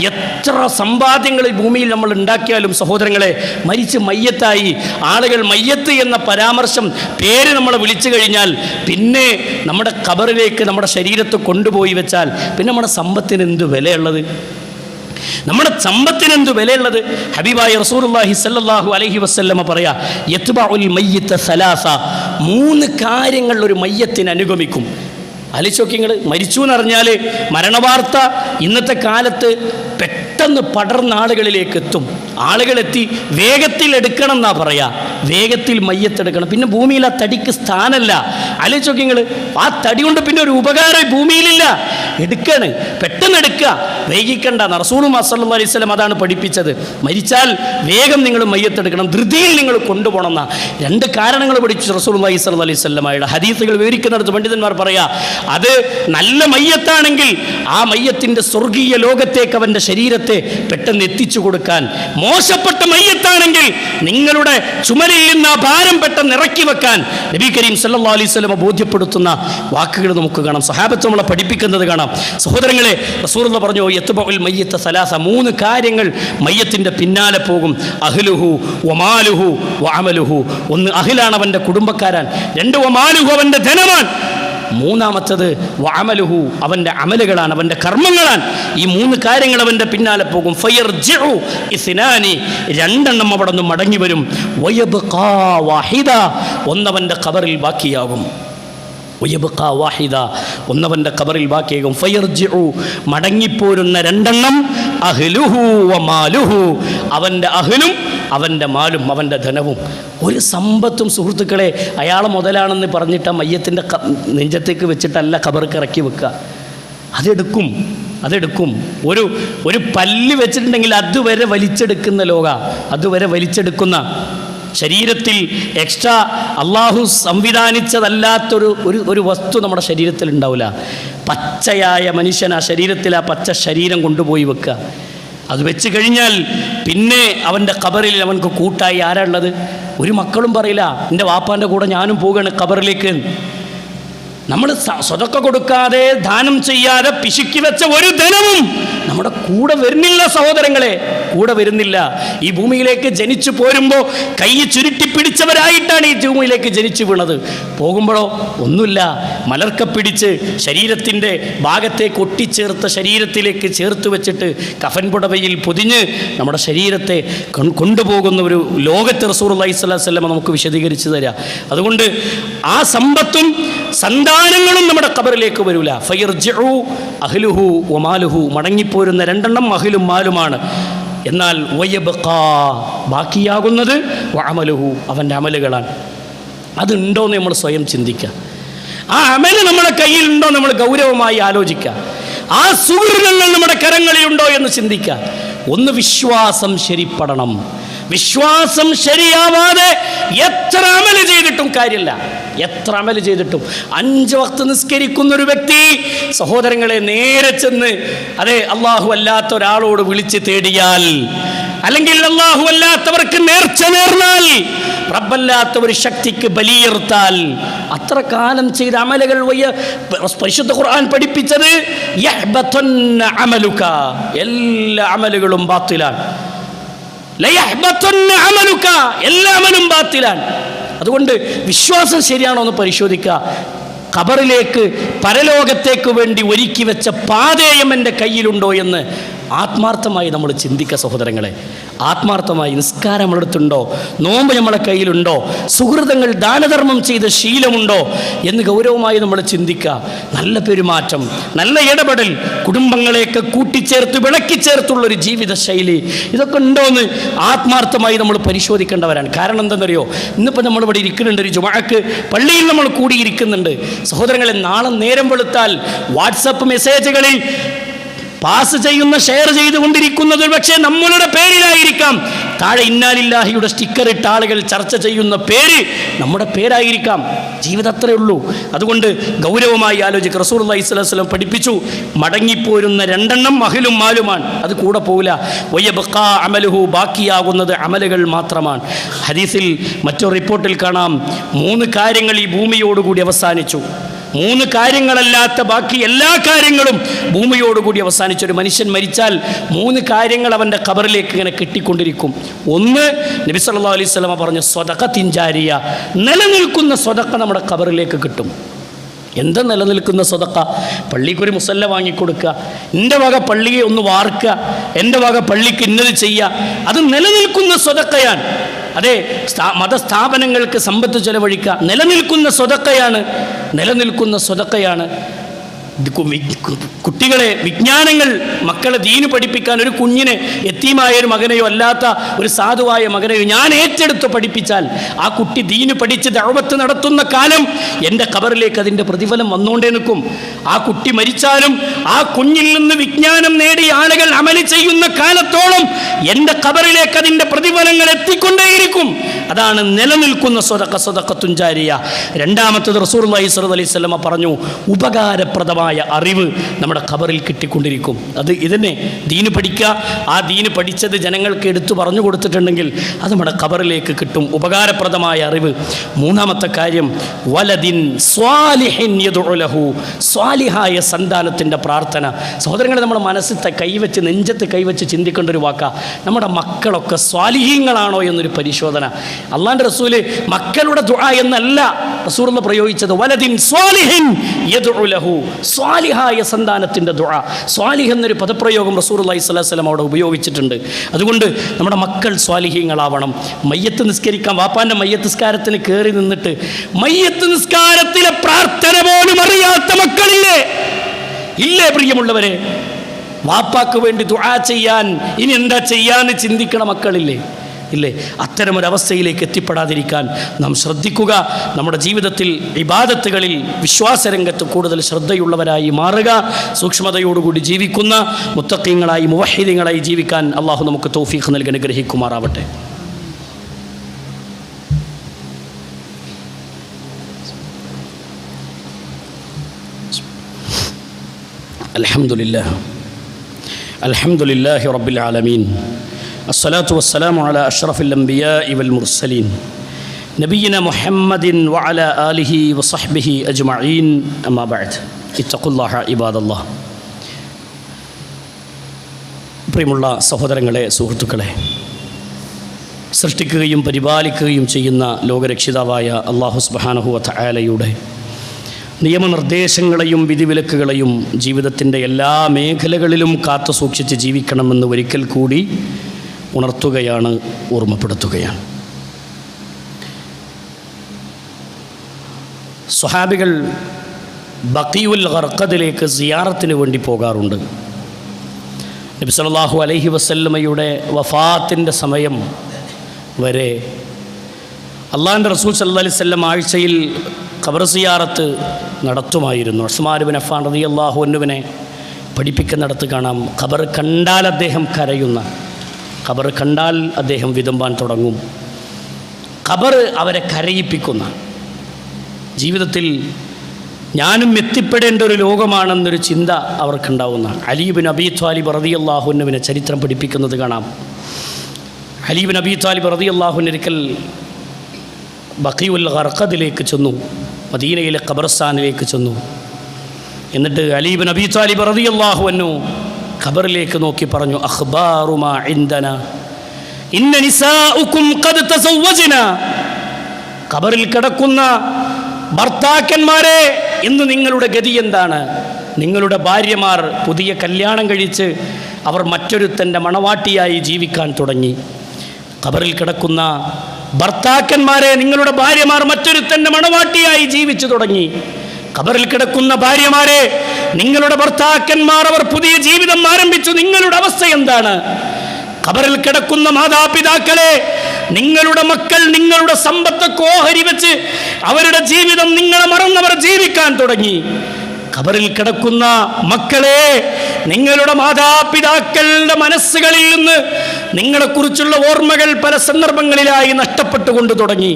എത്ര സമ്പാദ്യങ്ങൾ ഈ ഭൂമിയിൽ നമ്മൾ ഉണ്ടാക്കിയാലും സഹോദരങ്ങളെ, മരിച്ച് മയ്യത്തായി ആളുകൾ മയ്യത്ത് എന്ന പരാമർശം പേര് നമ്മളെ വിളിച്ചു കഴിഞ്ഞാൽ പിന്നെ നമ്മുടെ ഖബറിലേക്ക് നമ്മുടെ ശരീരത്തെ കൊണ്ടുപോയി വെച്ചാൽ പിന്നെ നമ്മുടെ സമ്പത്തിന് എന്ത് വിലയുള്ളത്? നമ്മുടെ സമ്പത്തിനെന്തു വിലയുള്ളത്? ഹബീബായ റസൂലുള്ളാഹി സ്വല്ലല്ലാഹു അലൈഹി വസല്ലമ പറയാ, യത്ബഉൽ മയ്യിത സലാസ, 3 കാര്യങ്ങൾ ഒരു മയ്യത്തിന് അനുഗമിക്കും. ആലോചിച്ചോക്കിങ്ങൾ, മരിച്ചു എന്നറിഞ്ഞാൽ മരണവാർത്ത ഇന്നത്തെ കാലത്ത് പെട്ടെന്ന് പടർന്ന ആളുകളിലേക്ക് എത്തും. ആളുകളെത്തി വേഗത്തിൽ എടുക്കണം എന്നാ പറയാ, വേഗത്തിൽ മയ്യത്തെടുക്കണം. പിന്നെ ഭൂമിയിൽ ആ തടിക്ക് സ്ഥാനമല്ല. ആലോചിച്ചോക്കിങ്ങൾ, ആ തടി കൊണ്ട് പിന്നെ ഒരു ഉപകാരം ഭൂമിയിലില്ല. എടുക്കാണ്, പെട്ടെന്ന് എടുക്കുക, വൈകിക്കണ്ട. റസൂലുള്ളാഹി സ്വല്ലല്ലാഹു അലൈഹി വസല്ലം അതാണ് പഠിപ്പിച്ചത്. മരിച്ചാൽ വേഗം നിങ്ങൾ മയ്യത്തെടുക്കണം, ധൃതിയിൽ നിങ്ങൾ കൊണ്ടുപോകണം എന്നാ. 2 കാരണങ്ങൾ പഠിപ്പിച്ചു റസൂലുള്ളാഹി സ്വല്ലല്ലാഹു അലൈഹി വസല്ലമയുടെ ഹദീസുകൾ വിവരിക്കുന്നിടത്ത് പണ്ഡിതന്മാർ പറയാ, അത് നല്ല മയ്യത്താണെങ്കിൽ ആ മയ്യത്തിൻ്റെ സ്വർഗീയ ലോകത്തേക്ക് അവൻ്റെ ശരീരത്തെ പെട്ടെന്ന് എത്തിച്ചു കൊടുക്കാൻ, മോശപ്പെട്ട മയ്യത്താണെങ്കിൽ നിങ്ങളുടെ ചുമലിൽ അമലിൽ നിന്ന് ആ ഭാരം പെട്ടെന്ന് ഇറക്കി വെക്കാൻ നബി കരീം സല്ലല്ലാഹു അലൈഹി വസല്ലം ബോധ്യപ്പെടുത്തുന്ന വാക്കുകൾ നമുക്ക് കാണാം. സ്വഹാബത്ത് നമ്മളെ പഠിപ്പിക്കുന്നത് കാണാം. സഹോദരങ്ങളെ, റസൂലുള്ളാഹി പറഞ്ഞു യത്ബഉൽ മയ്യിത്ത സലാസ, 3 കാര്യങ്ങൾ മയ്യത്തിന്റെ പിന്നാലെ പോകും. അഹ്ലുഹു വമാലുഹു വഅമലുഹു. 1 അഹ്ലാണ്, അവന്റെ കുടുംബക്കാരാൻ. 2 വമാലുഹു, അവന്റെ ധനമാണ്. 3-മത്തത് വഅമലുഹു, അവന്റെ അമലുകളാണ്, അവന്റെ കർമ്മങ്ങളാണ്. ഈ 3 കാര്യങ്ങൾ അവന്റെ പിന്നാലെ പോകും. ഫയർജിഉ ഇസ്നാനി, 2 അവിടെ നിന്ന് മടങ്ങി വരും. വയബ്ഖാ വാഹിദ, ഒന്നവന്റെ ഖബറിൽ ബാക്കിയാകും. വയബ്ഖാ വാഹിദ, ഒന്നവന്റെ ഖബറിൽ ബാക്കിയാകും. ഫയർജിഉ, മടങ്ങിപ്പോരുന്ന 2 അഹ്ലുഹു വമാലുഹു, അവന്റെ അഹ്ലും അവൻ്റെ മാലും അവൻ്റെ ധനവും. ഒരു സമ്പത്തും സുഹൃത്തുക്കളെ അയാളെ മുതലാണെന്ന് പറഞ്ഞിട്ട് മയ്യത്തിൻ്റെ നെഞ്ചത്തേക്ക് വെച്ചിട്ടല്ല ഖബർക്ക് ഇറക്കി വെക്കുക. അതെടുക്കും. ഒരു പല്ല് വെച്ചിട്ടുണ്ടെങ്കിൽ അതുവരെ വലിച്ചെടുക്കുന്ന അതുവരെ വലിച്ചെടുക്കുന്ന ശരീരത്തിൽ എക്സ്ട്രാ അള്ളാഹു സംവിധാനിച്ചതല്ലാത്തൊരു വസ്തു നമ്മുടെ ശരീരത്തിൽ ഉണ്ടാവില്ല. പച്ചയായ മനുഷ്യൻ ആ ശരീരത്തിൽ ആ പച്ച ശരീരം കൊണ്ടുപോയി വെക്കുക. അത് വെച്ച് കഴിഞ്ഞാൽ പിന്നെ അവൻ്റെ ഖബറിൽ അവൻക്ക് കൂട്ടായി ആരാ ഉള്ളത്? ഒരു മക്കളും പറയില്ല എൻ്റെ വാപ്പാൻ്റെ കൂടെ ഞാനും പോവുകയാണ് ഖബറിലേക്ക്. നമ്മൾ സ്വതക്ക കൊടുക്കാതെ ദാനം ചെയ്യാതെ പിശുക്കി വെച്ച ഒരു ധനവും നമ്മുടെ കൂടെ വരുന്നില്ല സഹോദരങ്ങളെ, കൂടെ വരുന്നില്ല. ഈ ഭൂമിയിലേക്ക് ജനിച്ചു പോരുമ്പോൾ കൈ ചുരുട്ടി പിടിച്ചവരായിട്ടാണ് ഈ ഭൂമിയിലേക്ക് ജനിച്ചു വീണത്. പോകുമ്പോഴോ ഒന്നുമില്ല, മലർക്ക പിടിച്ച് ശരീരത്തിൻ്റെ ഭാഗത്തേക്ക് ഒട്ടിച്ചേർത്ത ശരീരത്തിലേക്ക് ചേർത്ത് വെച്ചിട്ട് കഫൻ പുടവയിൽ പൊതിഞ്ഞ് നമ്മുടെ ശരീരത്തെ കൊണ്ടുപോകുന്ന ഒരു ലോകത്ത് റസൂലുള്ളാഹി സ്വല്ലല്ലാഹു അലൈഹി വസല്ലം നമുക്ക് വിശദീകരിച്ചു തരാം. അതുകൊണ്ട് ആ സമ്പത്തും സന്താനങ്ങളും നമ്മുടെ ഖബറിലേക്ക് വരില്ല. ഫയർജിഉ അഹ്ലുഹു വമാലുഹു, മടങ്ങിപ്പോരുന്ന 2 അഹ്ലും മാലുമാണ്. എന്നാൽ വയബ്ഖാ, ബാക്കിയാകുന്നത് വഅമലുഹു, അവൻ്റെ അമലുകളാണ്. അതുണ്ടോയെന്ന് നമ്മൾ സ്വയം ചിന്തിക്കുക. ആ അമല് നമ്മുടെ കയ്യിലുണ്ടോ നമ്മൾ ഗൗരവമായി ആലോചിക്കുക. ആ സുഹൃതങ്ങൾ നമ്മുടെ കരങ്ങളിലുണ്ടോ എന്ന് ചിന്തിക്കുക. ഒന്ന്, വിശ്വാസം ശരിപ്പെടണം. വിശ്വാസം ശരിയാവാതെ എത്ര അമല് ചെയ്തിട്ടും കാര്യമില്ല. 5 വക്ത് നിസ്കരിക്കുന്ന ഒരു വ്യക്തി സഹോദരങ്ങളെ നേരെ ചെന്ന് അള്ളാഹു അല്ലാത്ത ഒരാളോട് വിളിച്ച് തേടിയാൽ, അല്ലെങ്കിൽ അള്ളാഹു അല്ലാത്തവർക്ക് നേർച്ച നേർന്നാൽ, റബ്ബല്ലാത്ത ഒരു ശക്തിക്ക് ബലിയർത്താൽ, അത്ര കാലം ചെയ്ത അമലുകൾ പരിശുദ്ധ ഖുർആൻ പഠിപ്പിച്ചത് യഹ്ബതുന്ന അമലുക, എല്ലാ അമലുകളും ബാത്തിലാണ്. ലയഹ്ബതുന്ന അമലുക, എല്ലാ അമലും ബാത്തിലാണ്. അതുകൊണ്ട് വിശ്വാസം ശരിയാണോ എന്ന് പരിശോധിക്കുക. ഖബറിലേക്ക് പരലോകത്തേക്ക് വേണ്ടി ഒരുക്കി വെച്ച പാതയം എൻ്റെ കയ്യിലുണ്ടോ എന്ന് ആത്മാർത്ഥമായി നമ്മൾ ചിന്തിക്കുക സഹോദരങ്ങളെ. ആത്മാർത്ഥമായി നിസ്കാരം നമ്മളെടുത്തുണ്ടോ, നോമ്പ് നമ്മളെ കയ്യിലുണ്ടോ, സുഹൃതങ്ങൾ ദാനധർമ്മം ചെയ്ത ശീലമുണ്ടോ എന്ന് ഗൗരവമായി നമ്മൾ ചിന്തിക്കുക. നല്ല പെരുമാറ്റം, നല്ല ഇടപെടൽ, കുടുംബങ്ങളെയൊക്കെ കൂട്ടിച്ചേർത്ത് വിളക്കിച്ചേർത്തുള്ളൊരു ജീവിത ശൈലി, ഇതൊക്കെ ഉണ്ടോ എന്ന് ആത്മാർത്ഥമായി നമ്മൾ പരിശോധിക്കേണ്ടവരാണ്. കാരണം എന്താണെന്നറിയോ, ഇന്നിപ്പോൾ നമ്മളിവിടെ ഇരിക്കുന്നുണ്ട്, ഒരു ജുമുഅക്ക് പള്ളിയിൽ നമ്മൾ കൂടിയിരിക്കുന്നുണ്ട്. സഹോദരങ്ങളെ, നാളെ നേരം വെളുത്താൽ വാട്സപ്പ് മെസ്സേജുകളിൽ പാസ് ചെയ്യുന്ന, ഷെയർ ചെയ്തുകൊണ്ടിരിക്കുന്നത് പക്ഷേ നമ്മളുടെ പേരിലായിരിക്കാം. താഴെ ഇന്നാലില്ലാഹിയുടെ സ്റ്റിക്കർ ഇട്ട ആളുകൾ ചർച്ച ചെയ്യുന്ന പേര് നമ്മുടെ പേരായിരിക്കാം. ജീവിതം അത്രയേ ഉള്ളൂ. അതുകൊണ്ട് ഗൗരവമായി ആലോചിക്കുക. റസൂലുള്ളാഹി സ്വല്ലല്ലാഹു അലൈഹി വസല്ലം പഠിപ്പിച്ചു, മടങ്ങിപ്പോരുന്ന 2 അഹ്ലും മാലുമാണ്. അത് കൂടെ പോവില്ല. വയബ്ഖാ അമലുഹു, ബാക്കിയാകുന്നത് അമലുകൾ മാത്രമാണ്. ഹദീസിൽ മറ്റൊരു റിപ്പോർട്ടിൽ കാണാം, 3 കാര്യങ്ങൾ ഈ ഭൂമിയോടുകൂടി അവസാനിച്ചു. 3 കാര്യങ്ങളല്ലാത്ത ബാക്കി എല്ലാ കാര്യങ്ങളും ഭൂമിയോടുകൂടി അവസാനിച്ചൊരു മനുഷ്യൻ മരിച്ചാൽ 3 കാര്യങ്ങൾ അവൻ്റെ ഖബറിലേക്ക് ഇങ്ങനെ കിട്ടിക്കൊണ്ടിരിക്കും. ഒന്ന്, നബി സല്ലല്ലാഹു അലൈഹി വസല്ലം പറഞ്ഞു, സ്വദഖത്തിൻ ജാരിയ, നിലനിൽക്കുന്ന സ്വദഖ നമ്മുടെ ഖബറിലേക്ക് കിട്ടും. എന്താ നിലനിൽക്കുന്ന സ്വദഖ? പള്ളിക്കൊരു മുസല്ല വാങ്ങിക്കൊടുക്കുക, എൻ്റെ വക പള്ളിയെ ഒന്ന് വാർക്കുക, എൻ്റെ വക പള്ളിക്ക് ഇന്നത് ചെയ്യുക, അത് നിലനിൽക്കുന്ന സ്വദഖയാണ്. അതെ, മതസ്ഥാപനങ്ങൾക്ക് സമ്പത്ത് ചെലവഴിക്കുക, നിലനിൽക്കുന്ന സ്വദഖയാണ്. കുട്ടികളെ വിജ്ഞാനങ്ങൾ, മക്കളെ ദീന് പഠിപ്പിക്കാൻ ഒരു കുഞ്ഞിനെ, യത്തീമായ ഒരു മകനെയോ അല്ലാത്ത ഒരു സാധുവായ മകനെയോ ഞാൻ ഏറ്റെടുത്ത് പഠിപ്പിച്ചാൽ ആ കുട്ടി ദീന് പഠിച്ച് ദഅവത്ത് നടത്തുന്ന കാലം എൻ്റെ ഖബറിലേക്ക് അതിൻ്റെ പ്രതിഫലം വന്നുകൊണ്ടേ നിൽക്കും. ആ കുട്ടി മരിച്ചാലും ആ കുഞ്ഞിൽ നിന്ന് വിജ്ഞാനം നേടി ആളുകൾ അമല് ചെയ്യുന്ന കാലത്തോളം എൻ്റെ ഖബറിലേക്ക് അതിൻ്റെ പ്രതിഫലങ്ങൾ എത്തിക്കൊണ്ടേയിരിക്കും. അതാണ് നിലനിൽക്കുന്ന സ്വദഖത്തുൻ ജാരിയ. 2-മത്തേത് റസൂലുള്ളാഹി സ്വല്ലല്ലാഹു അലൈഹി വസല്ലം പറഞ്ഞു, ഉപകാരപ്രദമായ ഫലപ്രദമായ അറിവ് നമ്മുടെ ഖബറിൽ കിട്ടിക്കൊണ്ടിരിക്കും. അത് ഇതിനെ ദീന് പഠിക്കുക, ആ ദീന് പഠിച്ചത് ജനങ്ങൾക്ക് എടുത്തു പറഞ്ഞു കൊടുത്തിട്ടുണ്ടെങ്കിൽ അത് നമ്മുടെ ഖബറിലേക്ക് കിട്ടും, ഉപകാരപ്രദമായ അറിവ്. മൂന്നാമത്തെ കാര്യം വലദിൻ സ്വാലിഹിൻ യദ്ഉ ലഹു, സ്വാലിഹായ സന്താനത്തിൻ്റെ പ്രാർത്ഥന. സഹോദരങ്ങളെ, നമ്മുടെ മനസ്സിൽ കൈവച്ച് നെഞ്ചത്ത് കൈവച്ച് ചിന്തിക്കേണ്ട ഒരു വാക്കാ, നമ്മുടെ മക്കളൊക്കെ സ്വാലിഹീങ്ങളാണോ എന്നൊരു പരിശോധന. അള്ളാഹുവിൻ്റെ റസൂല് മക്കളുടെ ദുആ എന്നല്ല റസൂലുള്ളാഹി പ്രയോഗിച്ചത്, വലദിൻ സ്വാലിഹിൻ യദ്ഉ ലഹു, സ്വാലിഹായ സന്താനത്തിൻ്റെ ദുആ. സ്വാലിഹ് എന്നൊരു പദപ്രയോഗം റസൂലുള്ളാഹി സ്വല്ലല്ലാഹു അലൈഹി വസല്ലം അവിടെ ഉപയോഗിച്ചിട്ടുണ്ട്. അതുകൊണ്ട് നമ്മുടെ മക്കൾ സ്വാലിഹീങ്ങളാവണം. മയ്യത്ത് നിസ്കരിക്കാൻ വാപ്പാൻ്റെ മയ്യത്ത് നിസ്കാരത്തിന് കയറി നിന്നിട്ട് മയ്യത്ത് നിസ്കാരത്തിലെ പ്രാർത്ഥന പോലും അറിയാത്ത മക്കളില്ലേ? ഇല്ലേ പ്രിയമുള്ളവരെ? വാപ്പാക്ക് വേണ്ടി ദുആ ചെയ്യാൻ ഇനി എന്താ ചെയ്യാന്ന് ചിന്തിക്കണ മക്കളില്ലേ? ഇല്ലേ? അത്തരമൊരവസ്ഥയിലേക്ക് എത്തിപ്പെടാതിരിക്കാൻ നാം ശ്രദ്ധിക്കുക. നമ്മുടെ ജീവിതത്തിൽ ഇബാദത്തുകളിൽ വിശ്വാസരംഗത്ത് കൂടുതൽ ശ്രദ്ധയുള്ളവരായി മാറുക. സൂക്ഷ്മതയോടുകൂടി ജീവിക്കുന്ന മുത്തഖീങ്ങളായി മുവഹ്ഹിദീങ്ങളായി ജീവിക്കാൻ അള്ളാഹു നമുക്ക് തൗഫീഖ് നൽകി അനുഗ്രഹിക്കുമാറാവട്ടെ. അൽഹംദുലില്ലാഹി റബ്ബിൽ ആലമീൻ, അസ്സലാത്തു വസ്സലാമു അലാ അഷ്റഫിൽ അംബിയാഇ വൽ മുർസലീൻ നബിയിന മുഹമ്മദിൻ വഅലാ ആലിഹി വസഹ്ബിഹി അജ്മഈൻ, അമ്മാ ബഅദ്. ഇത്തഖുല്ലാഹ ഇബാദല്ലാഹ്. പ്രിയമുള്ള സഹോദരങ്ങളെ, സുഹൃത്തുക്കളെ, സൃഷ്ടിക്കുകയും പരിപാലിക്കുകയും ചെയ്യുന്ന ലോകരക്ഷിതാവായ അല്ലാഹു സുബ്ഹാനഹു വ തആലയുടെ നിയമനിർദ്ദേശങ്ങളെയും വിധിവിലക്കുകളെയും ജീവിതത്തിൻ്റെ എല്ലാ മേഖലകളിലും കാത്തു സൂക്ഷിച്ച് ജീവിക്കണമെന്ന് ഒരിക്കൽ കൂടി ഉണർത്തുകയാണ്, ഓർമ്മപ്പെടുത്തുകയാണ്. സ്വഹാബികൾ ബഖീഉൽ ഗർഖദിലേക്ക് സിയാറത്തിന് വേണ്ടി പോകാറുണ്ട്. നബി സല്ലല്ലാഹു അലൈഹി വസല്ലമയുടെ വഫാത്തിൻ്റെ സമയം വരെ അള്ളാഹുവിൻ്റെ റസൂൽ സല്ലല്ലാഹു അലൈഹി വസല്ലം ആഴ്ചയിൽ ഖബർ സിയാറത്ത് നടത്തുമായിരുന്നു. ഉസ്മാൻ ഇബ്നു അഫ്ഫാൻ റളിയല്ലാഹു അൻഹുവിനെ പഠിപ്പിക്കുന്നിടത്ത് കാണാം, ഖബർ കണ്ടാൽ അദ്ദേഹം കരയുന്ന, ഖബർ കണ്ടാൽ അദ്ദേഹം വിതുമ്പാൻ തുടങ്ങും. ഖബർ അവരെ കരയിപ്പിക്കുന്ന, ജീവിതത്തിൽ ഞാനും എത്തിപ്പെടേണ്ട ഒരു ലോകമാണെന്നൊരു ചിന്ത അവർക്കുണ്ടാവുന്ന. അലി ഇബ്നു അബീ ത്വാലിബ് റളിയല്ലാഹു അൻഹുവിനെ ചരിത്രം പഠിപ്പിക്കുന്നത് കാണാം. അലി ഇബ്നു അബീ ത്വാലിബ് റളിയല്ലാഹു അൻഹു ഒരിക്കൽ ബഖീഉൽ ഗർഖദിലേക്ക് ചെന്നു, മദീനയിലെ ഖബർസ്ഥാനിലേക്ക് ചെന്നു. എന്നിട്ട് അലി ഇബ്നു അബീ ത്വാലിബ് റളിയല്ലാഹു അൻഹു ഖബറിലേക്ക് നോക്കി പറഞ്ഞു, അഖ്ബാറു മാ ഇൻദനാ ഇന്ന നിസാഉകും ഖദ് തസവ്വജ്നാ. ഖബറിൽ കിടക്കുന്ന ഭർത്താക്കന്മാരെ, ഇന്ന് നിങ്ങളുടെ ഗതി എന്താണ്? നിങ്ങളുടെ ഭാര്യമാർ പുതിയ കല്യാണം കഴിച്ച് അവർ മറ്റൊരുത്തൻ്റെ മണവാട്ടിയായി ജീവിക്കാൻ തുടങ്ങി. ഖബറിൽ കിടക്കുന്ന ഭർത്താക്കന്മാരെ, നിങ്ങളുടെ ഭാര്യമാർ മറ്റൊരുത്തൻ്റെ മണവാട്ടിയായി ജീവിച്ചു തുടങ്ങി. ഖബറിൽ കിടക്കുന്ന ഭാര്യമാരെ, നിങ്ങളുടെ ഭർത്താക്കന്മാർ അവർ പുതിയ ജീവിതം ആരംഭിച്ചു. നിങ്ങളുടെ അവസ്ഥ എന്താണ്? ഖബറിൽ കിടക്കുന്ന മാതാപിതാക്കളെ, നിങ്ങളുടെ മക്കൾ നിങ്ങളുടെ സമ്പത്തൊക്കെ ഓഹരി വെച്ച് അവരുടെ ജീവിതം നിങ്ങളെ മറന്നവർ ജീവിക്കാൻ തുടങ്ങി. ഖബറിൽ കിടക്കുന്ന മക്കളെ, നിങ്ങളുടെ മാതാപിതാക്കളുടെ മനസ്സുകളിൽ നിന്ന് നിങ്ങളെക്കുറിച്ചുള്ള ഓർമ്മകൾ പല സന്ദർഭങ്ങളിലായി നഷ്ടപ്പെട്ടുകൊണ്ട് തുടങ്ങി.